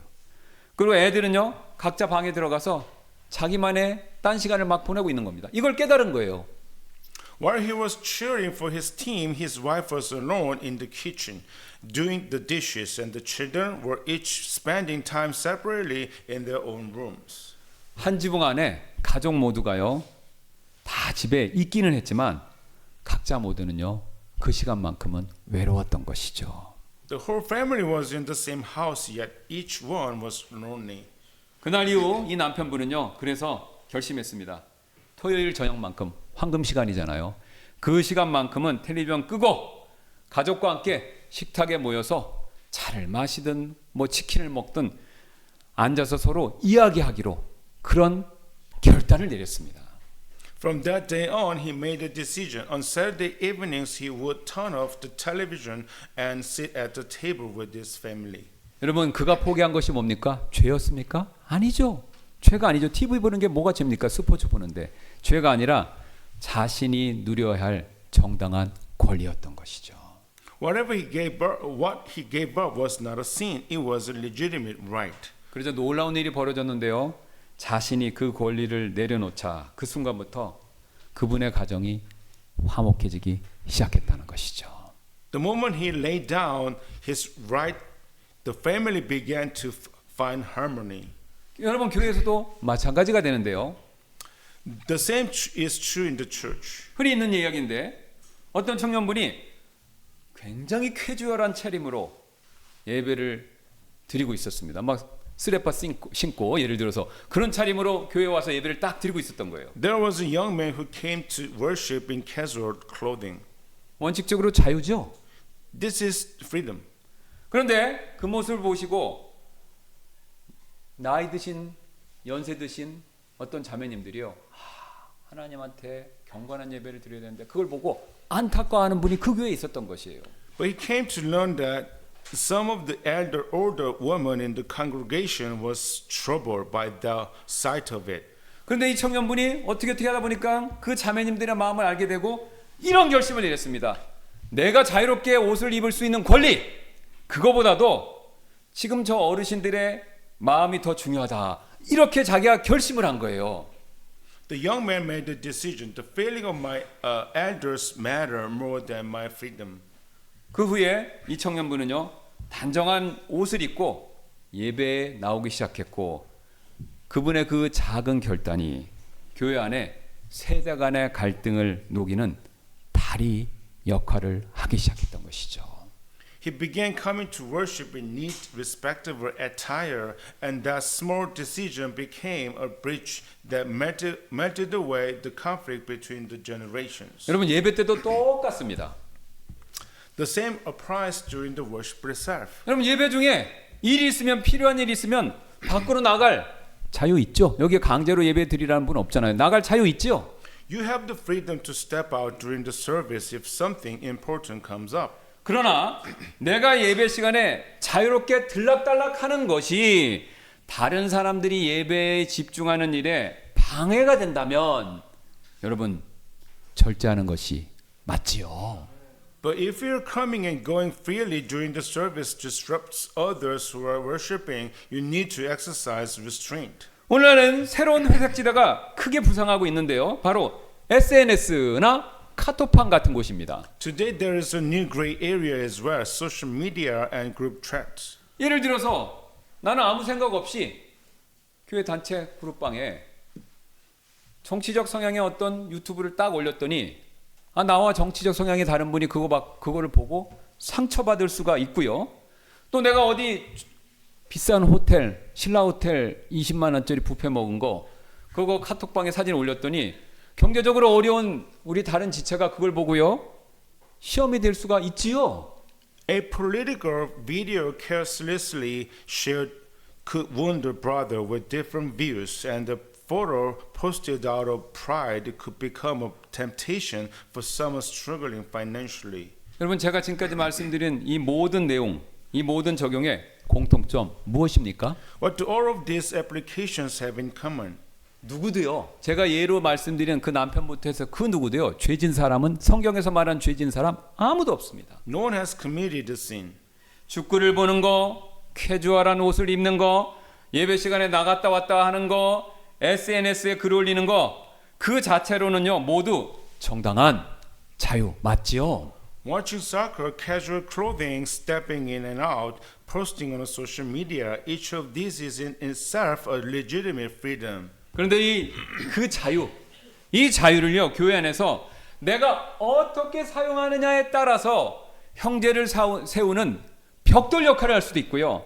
그리고 애들은요, 각자 방에 들어가서 자기만의 딴 시간을 막 보내고 있는 겁니다. 이걸 깨달은 거예요. While he was cheering for his team, his wife was alone in the kitchen, doing the dishes, and the children were each spending time separately in their own rooms. 한 지붕 안에 가족 모두가요, 다 집에 있기는 했지만 각자 모두는요, 그 시간만큼은 외로웠던 것이죠. The whole family was in the same house, yet each one was lonely. 그날 이후 이 남편분은요, 그래서 결심했습니다. 토요일 저녁만큼 황금 시간이잖아요. 그 시간만큼은 텔레비전 끄고 가족과 함께 식탁에 모여서 차를 마시든 뭐 치킨을 먹든 앉아서 서로 이야기하기로 그런 결단을 내렸습니다. From that day on, he made a decision. On Saturday evenings, he would turn off the television and sit at the table with his family. 여러분, 그가 포기한 것이 뭡니까? 죄였습니까? 아니죠. 죄가 아니죠. TV 보는 게 뭐가 죄입니까? 스포츠 보는데. 죄가 아니라 자신이 누려야 할 정당한 권리였던 것이죠. What he gave up was not a sin. It was a legitimate right. 그래서 놀라운 일이 벌어졌는데요. 자신이 그 권리를 내려놓자 그 순간부터 그분의 가정이 화목해지기 시작했다는 것이죠. The moment he laid down his right, the family began to find harmony. 여러분, 교회에서도 마찬가지가 되는데요. The same is true in the church. 흔히 있는 이야기인데 어떤 청년분이 굉장히 캐주얼한 차림으로 예배를 드리고 있었습니다. 막 스레파 신고 예를 들어서 그런 차림으로 교회에 와서 예배를 딱 드리고 있었던 거예요. There was a young man who came to worship in casual clothing. 원칙적으로 자유죠. This is freedom. 그런데 그 모습을 보시고 나이 드신 연세 드신 어떤 자매님들이요. 하나님한테 경건한 예배를 드려야 되는데 그걸 보고 안타까워하는 분이 그 교회에 있었던 것이에요. But he came to learn that some of the older women in the congregation was troubled by the sight of it. 그런데 이 청년분이 어떻게 하다 보니까 그 자매님들의 마음을 알게 되고 이런 결심을 내렸습니다. 내가 자유롭게 옷을 입을 수 있는 권리, 그거보다도 지금 저 어르신들의 마음이 더 중요하다. 이렇게 자기가 결심을 한 거예요. The young man made the decision. The feeling of my elders matter more than my freedom. 그 후에 이 청년분은요, 단정한 옷을 입고 예배에 나오기 시작했고, 그분의 그 작은 결단이 교회 안에 세대 간의 갈등을 녹이는 다리 역할을 하기 시작했던 것이죠. He began coming to worship in neat, respectable attire, and that small decision became a bridge that melted away the conflict between the generations. 여러분 예배 때도 똑같습니다. The same applies during the worship itself. 여러분 예배 중에 일이 있으면 필요한 일이 있으면 밖으로 나갈 자유 있죠? 여기 강제로 예배 드리라는 분 없잖아요. 나갈 자유 있죠? You have the freedom to step out during the service if something important comes up. 그러나 내가 예배 시간에 자유롭게 들락달락하는 것이 다른 사람들이 예배에 집중하는 일에 방해가 된다면 여러분 절제하는 것이 맞지요. But if you're coming and going freely during the service disrupts others who are worshiping, you need to exercise restraint. 오늘날은 새로운 회색지대가 크게 부상하고 있는데요. 바로 SNS나 카톡방 같은 곳입니다. Today there is a new gray area as well, social media and group chats. 예를 들어서 나는 아무 생각 없이 교회 단체 그룹방에 정치적 성향의 어떤 유튜브를 딱 올렸더니 나와 정치적 성향이 다른 분이 그거를 보고 상처받을 수가 있고요. 또 내가 어디 비싼 호텔, 신라 호텔 20만 원짜리 뷔페 먹은 거 그거 카톡방에 사진 올렸더니 경제적으로 어려운 우리 다른 지체가 그걸 보고요. 시험이 될 수가 있지요. A political video carelessly shared could wound a brother with different views, and the photo posted out of pride could become a temptation for someone struggling financially. 여러분 제가 지금까지 말씀드린 이 모든 내용, 이 모든 적용의 공통점 무엇입니까? What do all of these applications have in common? 누구도요. 제가 예로 말씀드린 그 남편부터 해서 그 누구도요. 죄진 사람은 성경에서 말한 죄진 사람 아무도 없습니다. No one has committed the sin. 축구를 보는 거, 캐주얼한 옷을 입는 거, 예배 시간에 나갔다 왔다 하는 거, SNS에 글 올리는 거, 그 자체로는요 모두 정당한 자유 맞지요? Watching soccer, casual clothing, stepping in and out, posting on social media, each of these is in itself a legitimate freedom. 그런데 그 자유, 이 자유를요 교회 안에서 내가 어떻게 사용하느냐에 따라서 형제를 세우는 벽돌 역할을 할 수도 있고요.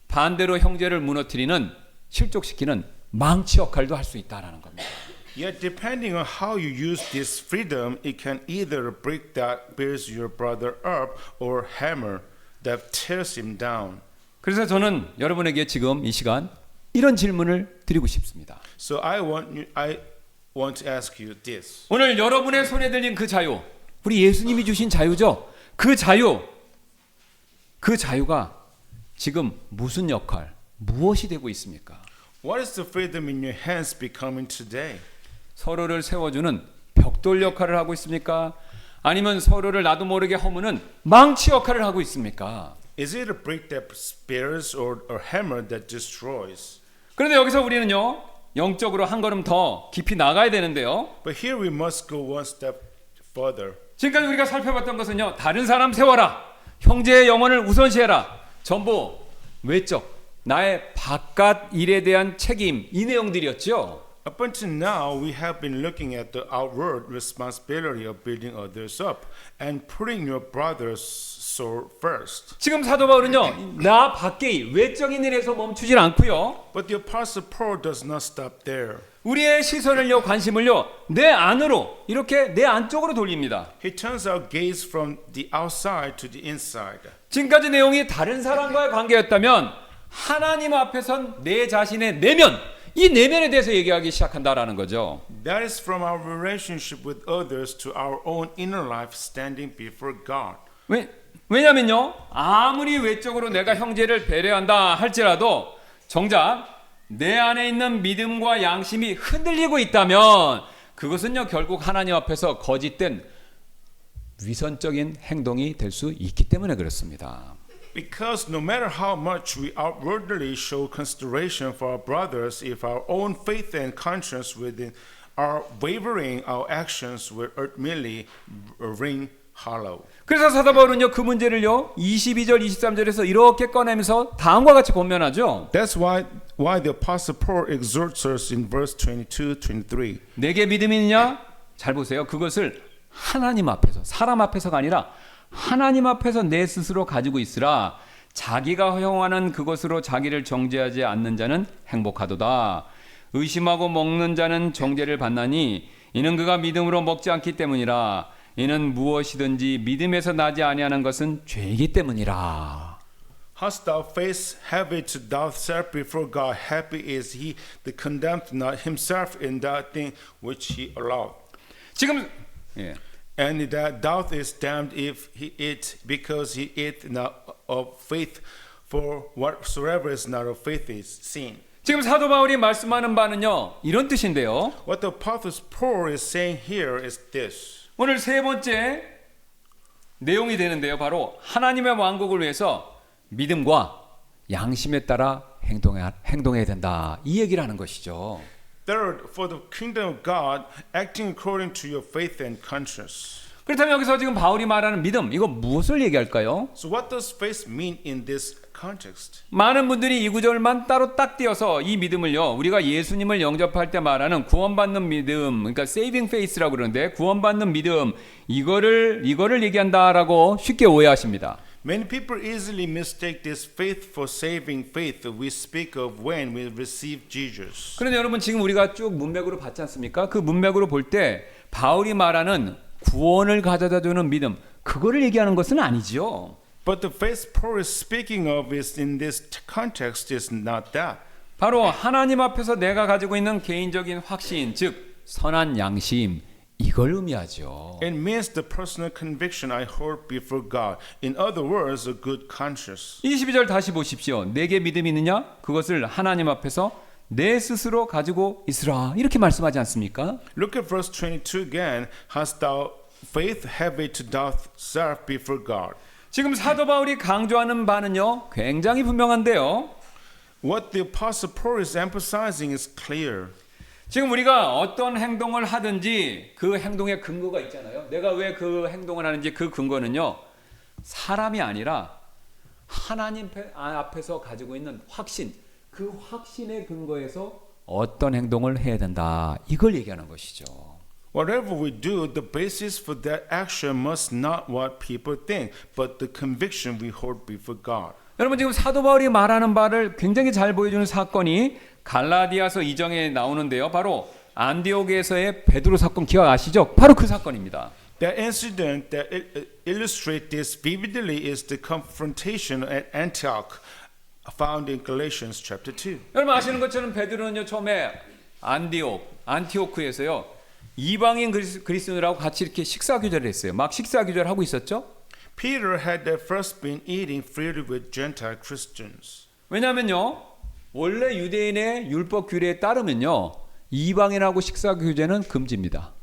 반대로 형제를 무너뜨리는 실족시키는 망치 역할도 할 수 있다라는 겁니다. Yet depending on how you use this freedom, it can either brick that builds your brother up or hammer that tears him down. 그래서 저는 여러분에게 지금 이 시간 이런 질문을 드리고 싶습니다. So I want to ask you this. 오늘 여러분의 손에 들린 그 자유, 우리 예수님이 주신 자유죠. 그 자유가 지금 무슨 역할, 무엇이 되고 있습니까? What is the freedom in your hands becoming today? 서로를 세워주는 벽돌 역할을 하고 있습니까? 아니면 서로를 나도 모르게 허무는 망치 역할을 하고 있습니까? Is it a brick that spares or a hammer that destroys? 그런데 여기서 우리는요 영적으로 한 걸음 더 깊이 나가야 되는데요. But here we must go one step further. 지금까지 우리가 살펴봤던 것은요 다른 사람 세워라, 형제의 영혼을 우선시해라, 전부 외적 나의 바깥 일에 대한 책임 이 내용들이었죠. Up until now, we have been looking at the outward responsibility of building others up and putting your brother's soul first. 지금 사도 바울은요 나 밖의 외적인 일에서 멈추질 않고요. But the Apostle Paul does not stop there. 우리의 시선을요 관심을요 내 안으로 이렇게 내 안쪽으로 돌립니다. He turns our gaze from the outside to the inside. 지금까지 내용이 다른 사람과의 관계였다면 하나님 앞에선 내 자신의 내면, 이 내면에 대해서 얘기하기 시작한다라는 거죠. That is from our relationship with others to our own inner life standing before God. 왜냐면요, 아무리 외적으로 내가 형제를 배려한다 할지라도 정작 내 안에 있는 믿음과 양심이 흔들리고 있다면 그것은요, 결국 하나님 앞에서 거짓된 위선적인 행동이 될 수 있기 때문에 그렇습니다. Because no matter how much we outwardly show consideration for our brothers, if our own faith and conscience within are wavering, our actions will ultimately ring hollow. 그래서 사도 바울은요, 그 문제를요 22절 23절에서 이렇게 꺼내면서 다음과 같이 권면하죠. That's why the apostle Paul exhorts us in verse 22, 23. 내게 믿음이 있느냐? 잘 보세요. 그것을 하나님 앞에서, 사람 앞에서가 아니라 하나님 앞에서 내 스스로 가지고 있으라. 자기가 허용하는 그것으로 자기를 정죄하지 않는 자는 행복하도다. 의심하고 먹는 자는 정죄를 받나니 이는 그가 믿음으로 먹지 않기 때문이라. 이는 무엇이든지 믿음에서 나지 아니하는 것은 죄이기 때문이라. Hast thou faced heavy to thyself before God? Happy is he that condemneth not himself in that thing which he allowed. 지금 And that doubt is damned if he eat, because he eat not of faith. For whatsoever is not of faith is sin. 지금 사도 바울이 말씀하는 바는요, 이런 뜻인데요. What the apostle Paul is saying here is this. 오늘 세 번째 내용이 되는데요. 바로 하나님의 왕국을 위해서 믿음과 양심에 따라 행동해야 된다. 이 얘기를 하는 것이죠. Third, for the kingdom of God, acting according to your faith and conscience. 그렇다면 여기서 지금 바울이 말하는 믿음, 이거 무엇을 얘기할까요? So what does faith mean in this context? 많은 분들이 이 구절만 따로 딱 띄어서 이 믿음을요, 우리가 예수님을 영접할 때 말하는 구원받는 믿음, 그러니까 saving faith라고 그러는데 구원받는 믿음, 이거를 얘기한다라고 쉽게 오해하십니다. Many people easily mistake this faith for saving faith we speak of when we receive Jesus. 그런데 여러분, 지금 우리가 쭉 문맥으로 봤지 않습니까? 그 문맥으로 볼 때 바울이 말하는 구원을 가져다주는 믿음, 그거를 얘기하는 것은 아니지요. But the faith Paul is speaking of is in this context is not that. 바로 하나님 앞에서 내가 가지고 있는 개인적인 확신, 즉 선한 양심, 이걸 의미하죠. It means the personal conviction I hold before God. In other words, a good conscience. 22절 다시 보십시오. 내게 믿음이 있느냐? 그것을 하나님 앞에서 내 스스로 가지고 있으라. 이렇게 말씀하지 않습니까? Look at verse 22 again. Hast thou faith heavy to thyself before God? 지금 사도 바울이 강조하는 바는요, 굉장히 분명한데요. What the apostle Paul is emphasizing is clear. 지금 우리가 어떤 행동을 하든지 그 행동의 근거가 있잖아요. 내가 왜 그 행동을 하는지 그 근거는요, 사람이 아니라 하나님 앞에서 가지고 있는 확신, 그 확신의 근거에서 어떤 행동을 해야 된다. 이걸 얘기하는 것이죠. Whatever we do, the basis for that action must not what people think, but the conviction we hold before God. 여러분, 지금 사도 바울이 말하는 바를 굉장히 잘 보여주는 사건이 갈라디아서 2장에 나오는데요. 바로 안디옥에서의 베드로 사건 기억아시죠? 바로 그 사건입니다. The incident that illustrates this vividly is the confrontation at Antioch found in Galatians chapter 2. 여러분 아시는 것처럼 베드로는요, 처음에 안티오크에서요, 이방인 그리스도인들하고 같이 이렇게 식사 교제를 했어요. 막 식사 교제를 하고 있었죠. Peter had at first been eating freely with Gentile Christians. 왜냐하면요, 원래 유대인의 율법 규례에 따르면요, 이방인하고 식사 교제는 금지입니다.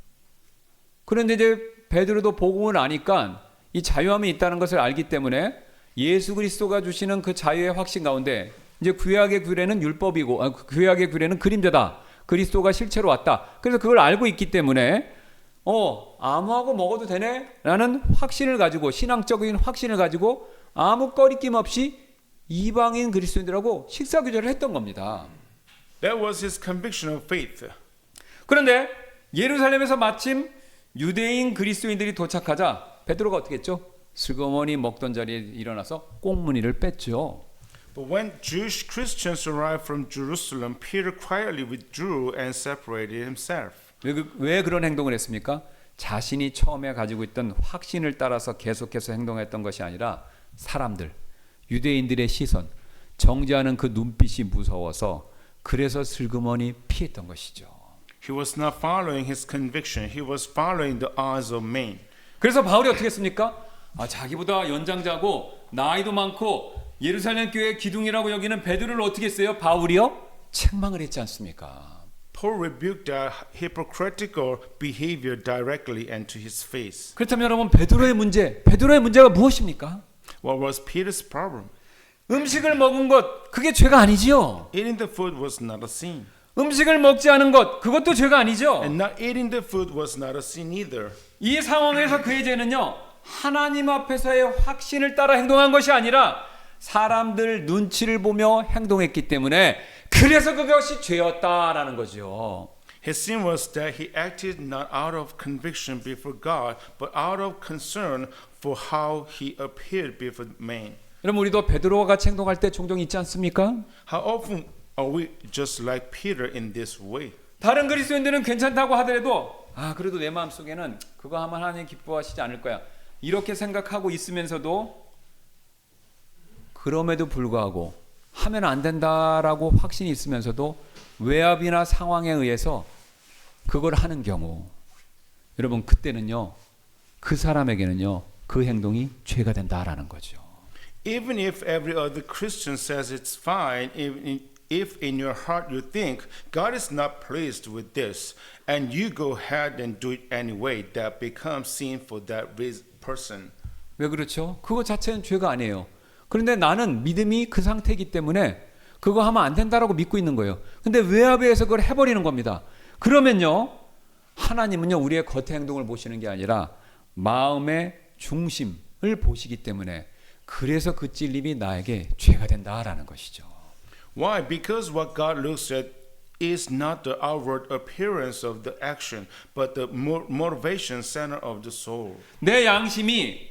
그런데 이제 베드로도 복음을 아니까 이 자유함이 있다는 것을 알기 때문에 예수 그리스도가 주시는 그 자유의 확신 가운데 이제 구약의 규례는 율법이고, 구약의 규례는 그림자다. 그리스도가 실체로 왔다. 그래서 그걸 알고 있기 때문에 아무하고 먹어도 되네? 라는 확신을 가지고, 신앙적인 확신을 가지고 아무 꺼리낌 없이 이방인 그리스도인들하고 식사 교제를 했던 겁니다. That was his conviction of faith. 그런데 예루살렘에서 마침 유대인 그리스도인들이 도착하자 베드로가 어떻게 했죠? 슬그머니 먹던 자리에 일어나서 꽁무니를 뺐죠. But when Jewish Christians arrived from Jerusalem, Peter quietly withdrew and separated himself. 왜 그런 행동을 했습니까? 자신이 처음에 가지고 있던 확신을 따라서 계속해서 행동했던 것이 아니라 사람들, 유대인들의 시선, 정죄하는 그 눈빛이 무서워서 그래서 슬그머니 피했던 것이죠. He was not following his conviction. He was following the eyes of men. 그래서 바울이 어떻게 했습니까? 자기보다 연장자고 나이도 많고 예루살렘 교회 기둥이라고 여기는 베드로를 어떻게 했어요? 바울이요? 책망을 했지 않습니까? Paul rebuked their hypocritical behavior directly and to his face. 그렇다면 여러분 베드로의 문제가 무엇입니까? What was Peter's problem? 음식을 먹은 것 그게 죄가 아니지요. Eating the food was not a sin. 음식을 먹지 않은 것 그것도 죄가 아니죠. And not eating the food was not a sin either. 이 상황에서 그의 죄는요 하나님 앞에서의 확신을 따라 행동한 것이 아니라 사람들 눈치를 보며 행동했기 때문에 그래서 그것이 죄였다라는 거죠. His sin was that he acted not out of conviction before God, but out of concern for how he appeared before men. 여러분 우리도 베드로와 같이 행동할 때 종종 있지 않습니까? How often are we just like Peter in this way? 다른 그리스도인들은 괜찮다고 하더라도 그래도 내 마음속에는 그거 하면 하나님 기뻐하시지 않을 거야 이렇게 생각하고 있으면서도 그럼에도 불구하고 하면 안 된다라고 확신이 있으면서도 외압이나 상황에 의해서 그걸 하는 경우 여러분 그때는요 그 사람에게는요 그 행동이 죄가 된다라는 거죠. Even if every other Christian says it's fine, if in your heart you think God is not pleased with this, and you go ahead and do it anyway, that becomes sin for that person. 왜 그렇죠? 그거 자체는 죄가 아니에요. 그런데 나는 믿음이 그 상태이기 때문에 그거 하면 안 된다라고 믿고 있는 거예요. 근데 외압에 의해서 그걸 해버리는 겁니다. 그러면요 하나님은요 우리의 겉의 행동을 보시는 게 아니라 마음의 중심을 보시기 때문에 그래서 그 찔림이 나에게 죄가 된다라는 것이죠. Why? Because what God looks at is not the outward appearance of the action, but the motivation center of the soul. 내 양심이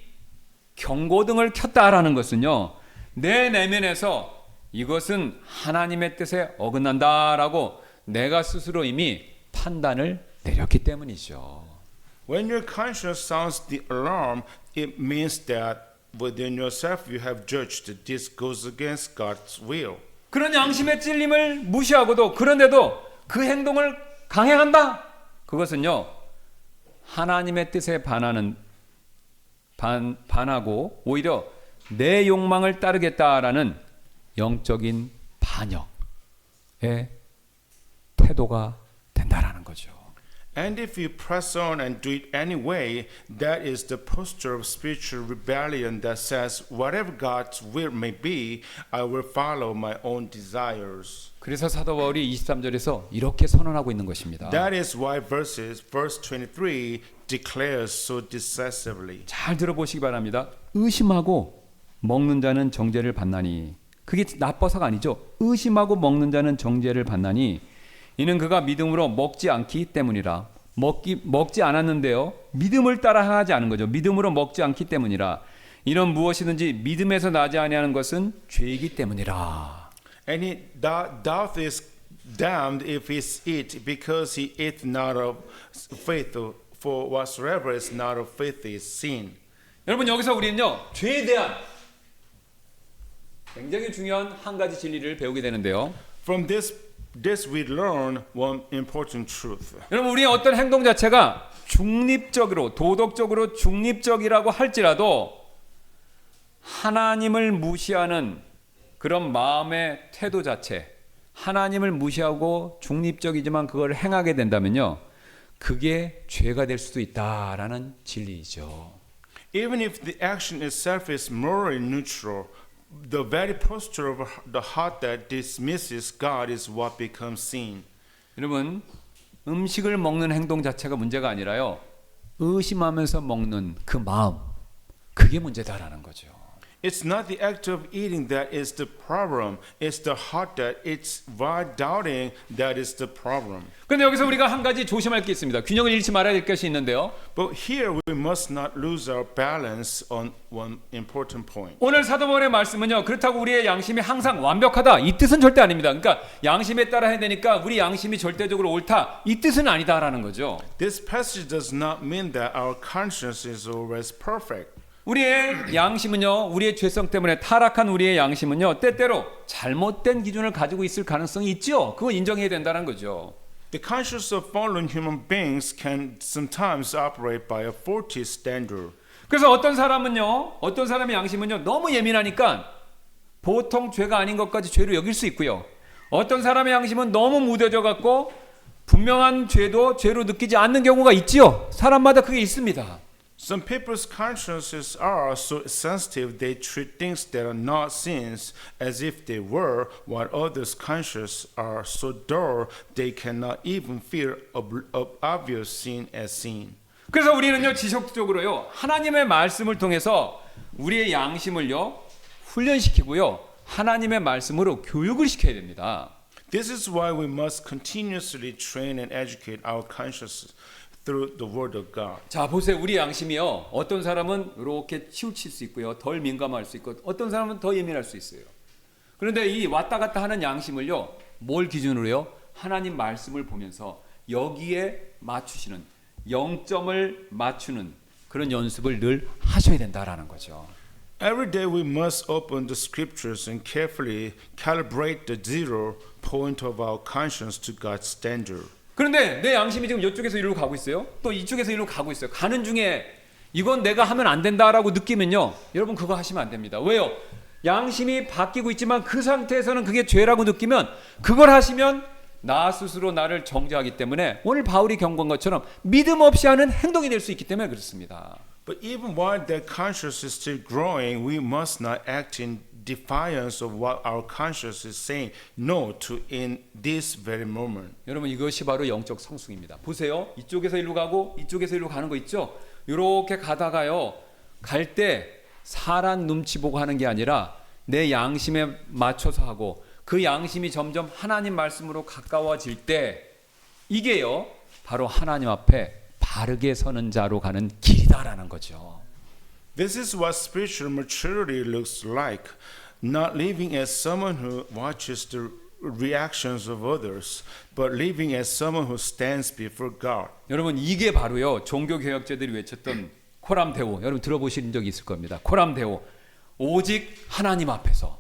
경고등을 켰다라는 것은요 내 내면에서 이것은 하나님의 뜻에 어긋난다라고 내가 스스로 이미 판단을 내렸기 때문이죠. When your conscience sounds the alarm, it means that within yourself you have judged that this goes against God's will. 그런 양심의 찔림을 무시하고도 그런데도 그 행동을 강행한다. 그것은요 하나님의 뜻에 반하고 오히려 내 욕망을 따르겠다라는 영적인 반역의 태도가 된다라는 거죠. And if you press on and do it anyway, that is the posture of spiritual rebellion that says, whatever God's will may be, I will follow my own desires. 그래서 사도 바울이 23절에서 이렇게 선언하고 있는 것입니다. That is why verse 23 declares so decisively. 잘 들어보시기 바랍니다. 의심하고 먹는 자는 정죄를 받나니 그게 나빠서가 아니죠. 의심하고 먹는 자는 정죄를 받나니 이는 그가 믿음으로 먹지 않기 때문이라. 먹지 않았는데요. 믿음을 따라 행하지 않은 거죠. 믿음으로 먹지 않기 때문이라. 이런 무엇이든지 믿음에서 나지 아니하는 것은 죄이기 때문이라. And he doth is damned if he eat, because he eat not of faith, for whatsoever is not of faith is sin. 여러분 여기서 우리는요 죄에 대한 굉장히 중요한 한 가지 진리를 배우게 되는데요. From this we learn one important truth. 여러분 우리의 어떤 행동 자체가 중립적으로 도덕적으로 중립적이라고 할지라도 하나님을 무시하는 그런 마음의 태도 자체 하나님을 무시하고 중립적이지만 그걸 행하게 된다면요 그게 죄가 될 수도 있다라는 진리이죠. Even if the action itself is morally neutral, the very posture of the heart that dismisses God is what becomes sin. 여러분 음식을 먹는 행동 자체가 문제가 아니라요 의심하면서 먹는 그 마음 그게 문제다라는 거죠. It's not the act of eating that is the problem. It's the heart that it's while doubting that is the problem. 그런데 여기서 우리가 한 가지 조심할 게 있습니다. 균형을 잃지 말아야 될 것이 있는데요. But here we must not lose our balance on one important point. 오늘 사도 바울의 말씀은요. 그렇다고 우리의 양심이 항상 완벽하다. 이 뜻은 절대 아닙니다. 그러니까 양심에 따라 해야 되니까 우리 양심이 절대적으로 옳다. 이 뜻은 아니다라는 거죠. This passage does not mean that our conscience is always perfect. 우리의 양심은요, 우리의 죄성 때문에 타락한 우리의 양심은요, 때때로 잘못된 기준을 가지고 있을 가능성이 있죠. 그거 인정해야 된다는 거죠. The conscience of fallen human beings can sometimes operate by a faulty standard. 그래서 어떤 사람의 양심은요, 너무 예민하니까 보통 죄가 아닌 것까지 죄로 여길 수 있고요. 어떤 사람의 양심은 너무 무뎌져 갖고 분명한 죄도 죄로 느끼지 않는 경우가 있지요. 사람마다 그게 있습니다. Some people's consciences are so sensitive they treat things that are not sins as if they were, while others' consciences are so dull they cannot even feel obvious sin as sin. 그래서 우리는요, 지속적으로요, 하나님의 말씀을 통해서 우리의 양심을요, 훈련시키고요, 하나님의 말씀으로 교육을 시켜야 됩니다. This is why we must continuously train and educate our consciences through the Word of God. 자, 보세요. 우리 양심이요, 어떤 사람은 이렇게 치우칠 수 있고요, 덜 민감할 수 있고, 어떤 사람은 더 예민할 수 있어요. 그런데 이 왔다 갔다 하는 양심을요, 뭘 기준으로요? 하나님 말씀을 보면서 여기에 맞추시는, 0점을 맞추는 그런 연습을 늘 하셔야 된다라는 거죠. Every day we must open the scriptures and carefully calibrate the zero point of our conscience to God's standard. 그런데 내 양심이 지금 이쪽에서 이리로 가고 있어요. 또 이쪽에서 이리로 가고 있어요. 가는 중에 이건 내가 하면 안 된다라고 느끼면요, 여러분 그거 하시면 안 됩니다. 왜요? 양심이 바뀌고 있지만 그 상태에서는 그게 죄라고 느끼면 그걸 하시면 나 스스로 나를 정죄하기 때문에 오늘 바울이 경고한 것처럼 믿음 없이 하는 행동이 될 수 있기 때문에 그렇습니다. But even while that conscience is still growing, we must not act in defiance of what our conscience is saying no to in this very moment. 여러분 이것이 바로 영적 성숙입니다. 보세요. 이쪽에서 일로 가고 이쪽에서 일로 가는 거 있죠? 이렇게 가다가요, 갈 때 사람 눈치 보고 하는 게 아니라 내 양심에 맞춰서 하고 그 양심이 점점 하나님 말씀으로 가까워질 때 이게요, 바로 하나님 앞에 바르게 서는 자로 가는 길이다라는 거죠. This is what spiritual maturity looks like, not living as someone who watches the reactions of others, but living as someone who stands before God. 여러분 이게 바로요, 종교 개혁자들이 외쳤던 코람데오, 여러분 들어보신 적이 있을 겁니다. 코람데오, 오직 하나님 앞에서,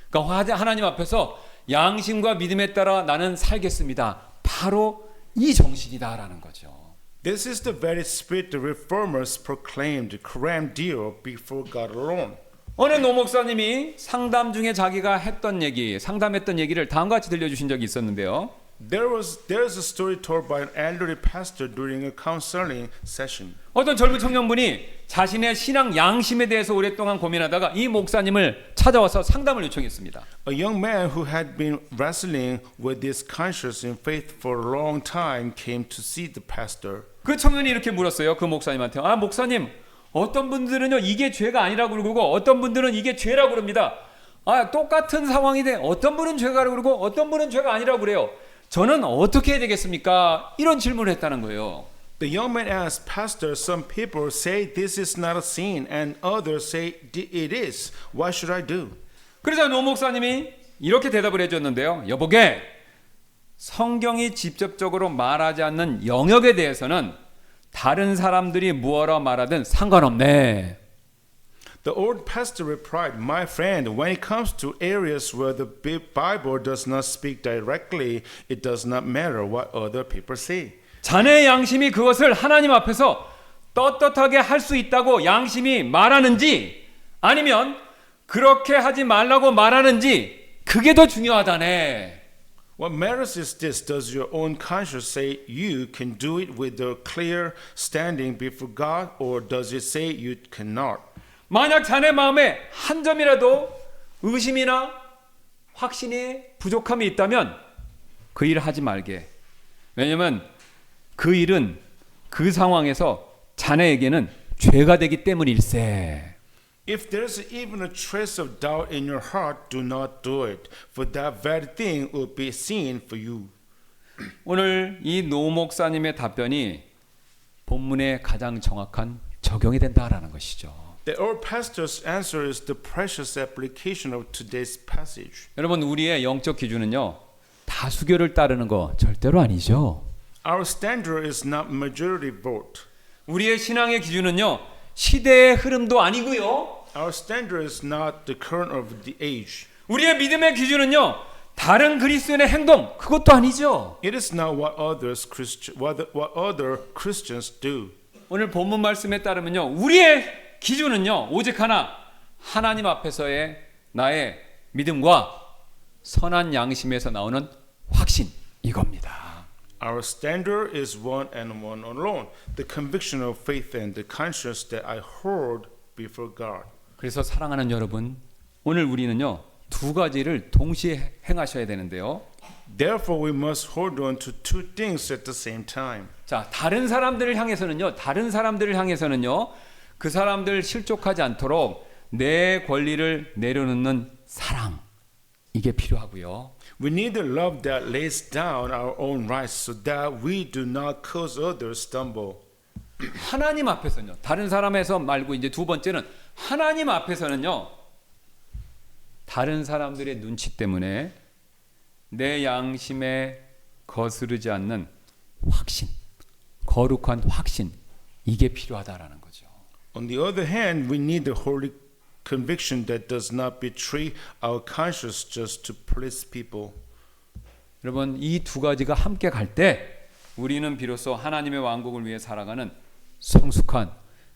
그러니까 하나님 앞에서 양심과 믿음에 따라 나는 살겠습니다. 바로 이 정신이다라는 거죠. This is the very spirit the reformers proclaimed, coram deo before God alone. 어느 노목사님이 상담 중에 자기가 상담했던 얘기를 다음과 같이 들려주신 적이 있었는데요. There's a story told by an elderly pastor during a counseling session. 어떤 젊은 청년분이 자신의 신앙 양심에 대해서 오랫동안 고민하다가 이 목사님을 찾아와서 상담을 요청했습니다. A young man who had been wrestling with this conscience in faith for a long time came to see the pastor. 그 청년이 이렇게 물었어요. 그 목사님한테. 아, 목사님, 어떤 분들은요 이게 죄가 아니라고 그러고 어떤 분들은 이게 죄라고 그럽니다. 아, 똑같은 상황인데 어떤 분은 죄가라고 그러고 어떤 분은 죄가 아니라고 그래요. 저는 어떻게 해야 되겠습니까? 이런 질문을 했다는 거예요. The young man asked, Pastor, some people say this is not a sin and others say it is. What should I do? 그래서 노 목사님이 이렇게 대답을 해줬는데요. 여보게, 성경이 직접적으로 말하지 않는 영역에 대해서는 다른 사람들이 무엇라 말하든 상관없네. The old pastor replied, My friend, when it comes to areas where the Bible does not speak directly, it does not matter what other people say. 자네의 양심이 그것을 하나님 앞에서 떳떳하게 할 수 있다고 양심이 말하는지 아니면 그렇게 하지 말라고 말하는지 그게 더 중요하다네. What matters is this: does your own conscience say you can do it with a clear standing before God, or does it say you cannot? 만약 자네 마음에 한 점이라도 의심이나 확신이 부족함이 있다면 그 일을 하지 말게. 왜냐하면 그 일은 그 상황에서 자네에게는 죄가 되기 때문일세. If there's even a trace of doubt in your heart, do not do it, for that very thing will be sin for you. 오늘 이 노 목사님의 답변이 본문에 가장 정확한 적용이 된다라는 것이죠. The old pastor's answer is the precious application of today's passage. 여러분 우리의 영적 기준은요 다수결을 따르는 거 절대로 아니죠. Our standard is not majority vote. 우리의 신앙의 기준은요 시대의 흐름도 아니고요. Our standard is not the current of the age. 우리의 믿음의 기준은요. 다른 그리스도인의 행동 그것도 아니죠. It is not what other Christians do. 오늘 본문 말씀에 따르면요. 우리의 기준은요. 오직 하나. 하나님 앞에서의 나의 믿음과 선한 양심에서 나오는 확신 이겁니다. Our standard is one and one alone, the conviction of faith and the conscience that I hold before God. 그래서 사랑하는 여러분, 오늘 우리는요. 두 가지를 동시에 행하셔야 되는데요. Therefore, we must hold on to two things at the same time. 자, 다른 사람들을 향해서는요. 그 사람들 실족하지 않도록 내 권리를 내려놓는 사랑 이게 필요하고요. We need a love that lays down our own rights so that we do not cause others stumble. 하나님 앞에서는요. 다른 사람에서 말고 이제 두 번째는 하나님 앞에서는요. 다른 사람들의 눈치 때문에 내 양심에 거스르지 않는 확신, 거룩한 확신 이게 필요하다라는 거죠. On the other hand, we need the holy conviction that does not betray our conscience just to please people. 여러분 이 두 가지가 함께 갈 때 우리는 비로소 하나님의 왕국을 위해 살아가는 성숙한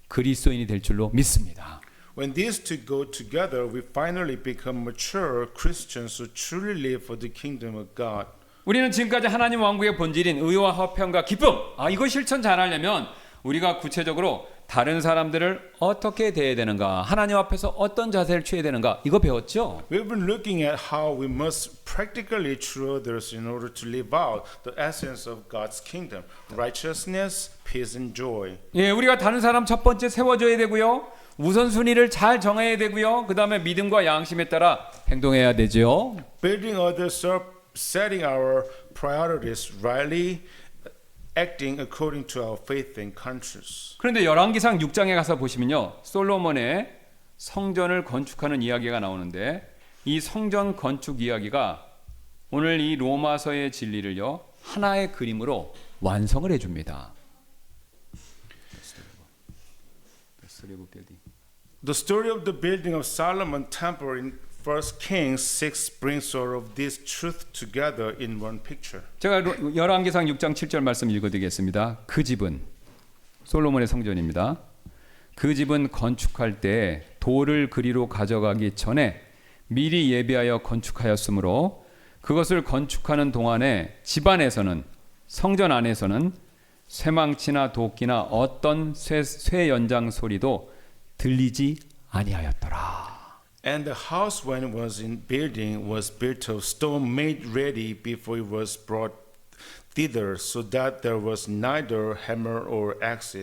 그리스도인이 될 줄로 믿습니다. When these two go together, we finally become mature Christians who truly live for the kingdom of God. 우리는 지금까지 하나님 왕국의 본질인 의와 화평과 기쁨 이거 실천 잘하려면 우리가 구체적으로 다른 사람들을 어떻게 대해야 되는가 하나님 앞에서 어떤 자세를 취해야 되는가 이거 배웠죠? We've been looking at how we must practically treat others in order to live out the essence of God's kingdom, righteousness, peace and joy. 예, 우리가 다른 사람 첫 번째 세워줘야 되고요. 우선순위를 잘 정해야 되고요. 그 다음에 믿음과 양심에 따라 행동해야 되죠. Building others up, setting our priorities rightly, acting according to our faith and conscience. 그런데 열왕기상 6장에 가서 보시면요. 솔로몬의 성전을 건축하는 이야기가 나오는데 이 성전 건축 이야기가 오늘 이 로마서의 진리를요. 하나의 그림으로 완성을 해줍니다. The story of the building of Solomon Temple in 1 Kings 6 brings all of this truth together in one picture. 제가 열왕기상 6장 7절 말씀 읽어드리겠습니다. 그 집은 솔로몬의 성전입니다. 그 집은 건축할 때 돌을 그리로 가져가기 전에 미리 예비하여 건축하였으므로 그것을 건축하는 동안에 집 안에서는 성전 안에서는 쇠망치나 도끼나 어떤 쇠 연장 소리도 들리지 아니하였더라. And the house when it was in building was built of stone made ready before it was brought thither, so that there was neither hammer or axe,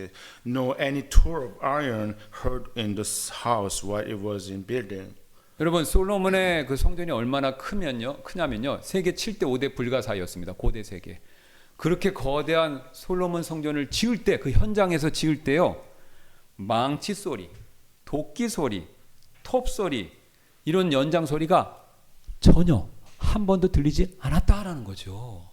nor any tool of iron heard in the house while it was in building. 여러분 솔로몬의 그 성전이 얼마나 크냐면요. 세계 7대 5대 불가사의였습니다. 고대 세계. 그렇게 거대한 솔로몬 성전을 지을 때 그 현장에서 지을 때요. 망치 소리, 도끼 소리, 톱 소리 이런 연장 소리가 전혀 한 번도 들리지 않았다라는 거죠.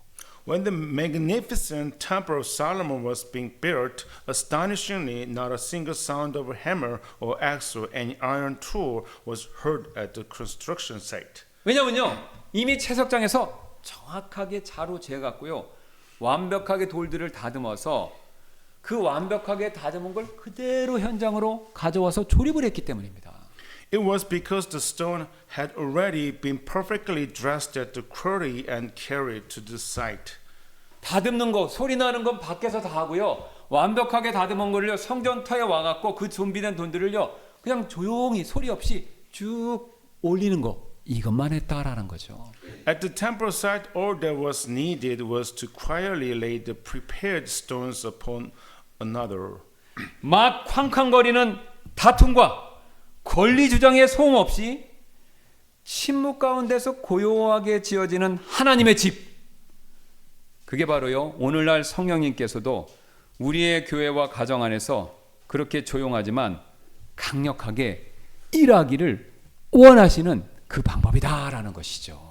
When the magnificent temple of Solomon was being built, astonishingly, not a single sound of a hammer or axe or any iron tool was heard at the construction site. 왜냐면요, 이미 채석장에서 정확하게 자로 재갖고요, 완벽하게 돌들을 다듬어서 그 완벽하게 다듬은 걸 그대로 현장으로 가져와서 조립을 했기 때문입니다. It was because the stone had already been perfectly dressed at the quarry and carried to the site. 다듬는 거, 소리 나는 건 밖에서 다 하고요. 완벽하게 다듬은 걸요. 성전터에 와갖고 그 준비된 돈들을요. 그냥 조용히 소리 없이 쭉 올리는 거. 이것만 했다라는 거죠. At the temple site, all that was needed was to quietly lay the prepared stones upon another. 막 쾅쾅거리는 다툼과 권리 주장의 소음 없이 침묵 가운데서 고요하게 지어지는 하나님의 집. 그게 바로요. 오늘날 성령님께서도 우리의 교회와 가정 안에서 그렇게 조용하지만 강력하게 일하기를 원하시는 그 방법이다라는 것이죠.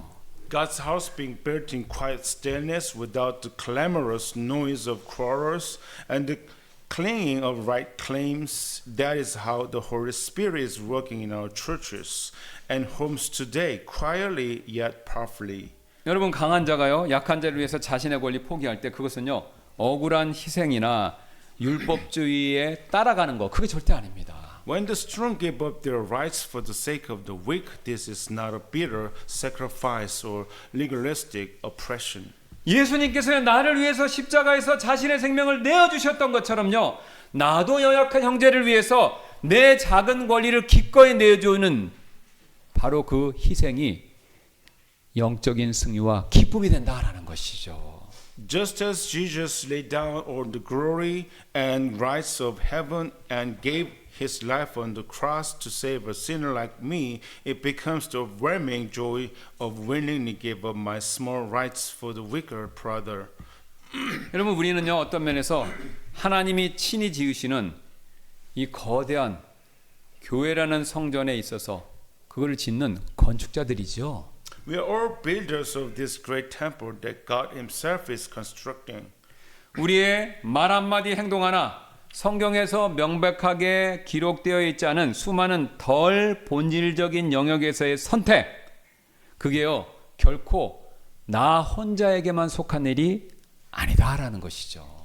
God's house being built in quiet stillness without the clamorous noise of quarrels and the clinging of right claims, that is how the Holy Spirit is working in our churches and homes today, quietly yet powerfully. 여러분 강한 자가요 약한 자를 위해서 자신의 권리 포기할 때 그것은요 억울한 희생이나 율법주의에 따라가는 거 그게 절대 아닙니다. When the strong give up their rights for the sake of the weak, this is not a bitter sacrifice or legalistic oppression. 예수님께서 나를 위해서 십자가에서 자신의 생명을 내어주셨던 것처럼요 나도 연약한 형제를 위해서 내 작은 권리를 기꺼이 내어주는 바로 그 희생이 영적인 승리와 기쁨이 된다라는 것이죠. Just as Jesus laid down all the glory and rights of heaven and gave his life on the cross to save a sinner like me, it becomes the overwhelming joy of willingly give up my small rights for the weaker brother. 여러분 우리는요 어떤 면에서 하나님이 친히 지으시는 이 거대한 교회라는 성전에 있어서 그걸 짓는 건축자들이죠. We are all builders of this great temple that God himself is constructing. 우리의 말 한마디 행동 하나 성경에서 명백하게 기록되어 있지 않은 수많은 덜 본질적인 영역에서의 선택 그게요 결코 나 혼자에게만 속한 일이 아니다라는 것이죠.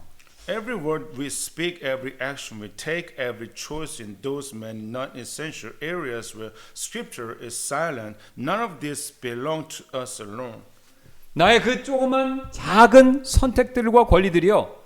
Every word we speak, every action we take, every choice in those many non-essential areas where Scripture is silent, none of this belong to us alone. 나의 그 조그만 작은 선택들과 권리들이요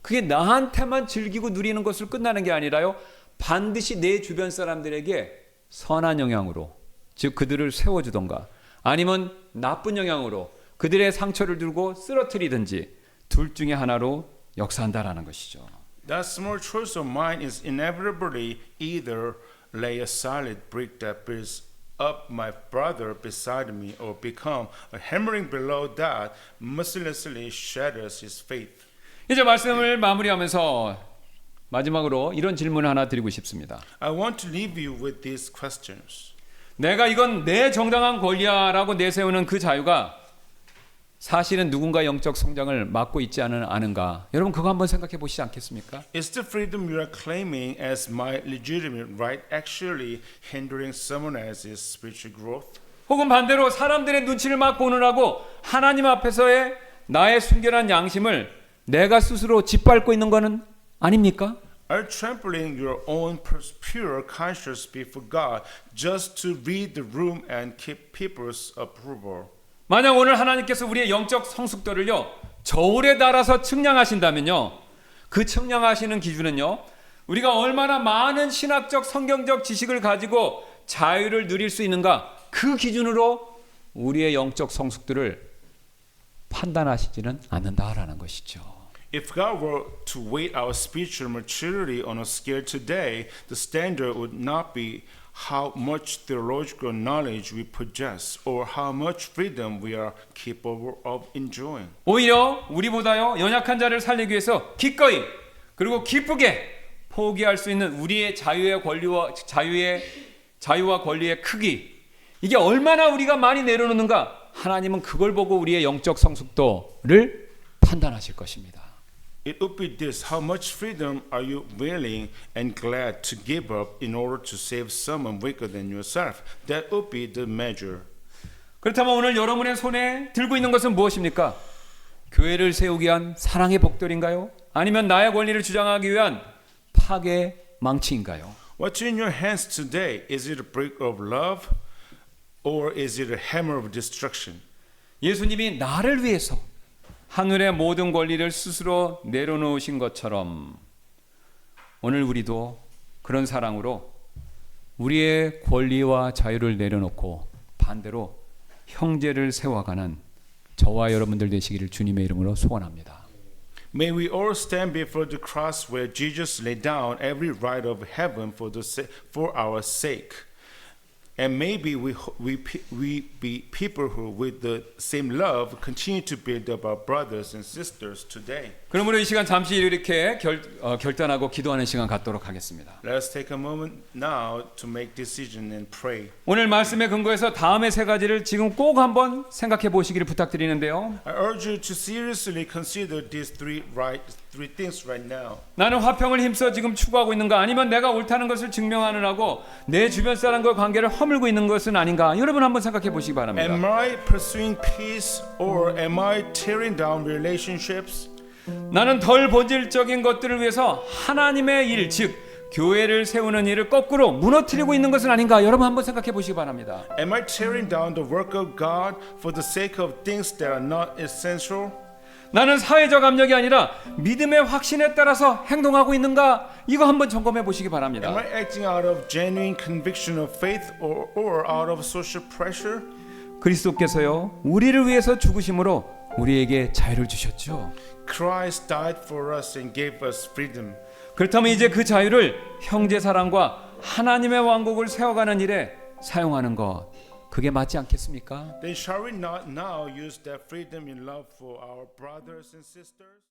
그게 나한테만 즐기고 누리는 것을 끝나는 게 아니라요 반드시 내 주변 사람들에게 선한 영향으로 즉 그들을 세워주던가 아니면 나쁜 영향으로 그들의 상처를 들고 쓰러뜨리든지 둘 중에 하나로 역사한다라는 것이죠. That small choice of mine is inevitably either lay a solid brick that builds up my brother beside me or become a hammering blow that mercilessly shatters his faith. 이제 말씀을 마무리하면서 마지막으로 이런 질문을 하나 드리고 싶습니다. I want to leave you with these questions. 내가 이건 내 정당한 권리야라고 내세우는 그 자유가 사실은 누군가 영적 성장을 막고 있지 않은가? 여러분 그거 한번 생각해 보시지 않겠습니까? Is the freedom you are claiming as my legitimate right actually hindering someone else's spiritual growth? 혹은 반대로 사람들의 눈치를 막 보느라고 하나님 앞에서의 나의 순결한 양심을 내가 스스로 짓밟고 있는 것은 아닙니까? Are you trampling your own pure conscience before God just to read the room and keep people's approval? 만약 오늘 하나님께서 우리의 영적 성숙도를요 저울에 달아서 측량하신다면요 그 측량하시는 기준은요 우리가 얼마나 많은 신학적 성경적 지식을 가지고 자유를 누릴 수 있는가 그 기준으로 우리의 영적 성숙도를 판단하시지는 않는다라는 것이죠. If God were to weight our spiritual maturity on a scale today, the standard would not be how much theological knowledge we possess or how much freedom we are capable of enjoying. 오히려 우리보다요 연약한 자를 살리기 위해서 기꺼이 그리고 기쁘게 포기할 수 있는 우리의 자유와 권리의 크기 이게 얼마나 우리가 많이 내려놓는가 하나님은 그걸 보고 우리의 영적 성숙도를 판단하실 것입니다. It would be this: how much freedom are you willing and glad to give up in order to save someone weaker than yourself? That would be the measure. 그렇다면 오늘 여러분의 손에 들고 있는 것은 무엇입니까? 교회를 세우기 위한 사랑의 복돌인가요? 아니면 나의 권리를 주장하기 위한 파괴의 망치인가요? What's in your hands today? Is it a brick of love or is it a hammer of destruction? 예수님이 나를 위해서 하늘의 모든 권리를 스스로 내려놓으신 것처럼 오늘 우리도 그런 사랑으로 우리의 권리와 자유를 내려놓고 반대로 형제를 세워가는 저와 여러분들 되시기를 주님의 이름으로 소원합니다. May we all stand before the cross where Jesus laid down every right of heaven for our sake. And maybe we be people who, with the same love, continue to build up our brothers and sisters today. 그러므로 이 시간 잠시 이렇게 결단하고 기도하는 시간 갖도록 하겠습니다. Let us take a moment now to make decision and pray. 오늘 말씀에 근거해서 다음의 세 가지를 지금 꼭 한번 생각해 보시기를 부탁드리는데요. I urge you to seriously consider these three things right now. 나는 화평을 힘써 지금 추구하고 있는가? 아니면 내가 옳다는 것을 증명하느라고 내 주변 사람과의 관계를 허물고 있는 것은 아닌가? 여러분 한번 생각해 보시기 바랍니다. Am I pursuing peace or am I tearing down relationships? 나는 덜 본질적인 것들을 위해서 하나님의 일, 즉 교회를 세우는 일을 거꾸로 무너뜨리고 있는 것은 아닌가? 여러분 한번 생각해 보시기 바랍니다. Am I tearing down the work of God for the sake of things that are not essential? 나는 사회적 압력이 아니라 믿음의 확신에 따라서 행동하고 있는가? 이거 한번 점검해 보시기 Am 바랍니다. I acting out of genuine conviction of faith or out of social pressure? 그리스도께서요, 우리를 위해서 죽으심으로 우리에게 자유를 주셨죠. Christ died for us and gave us freedom. 그렇다면 이제 그 자유를 형제 사랑과 하나님의 왕국을 세워가는 일에 사용하는 것, 그게 맞지 않겠습니까? Then shall we not now use that freedom in love for our brothers and sisters?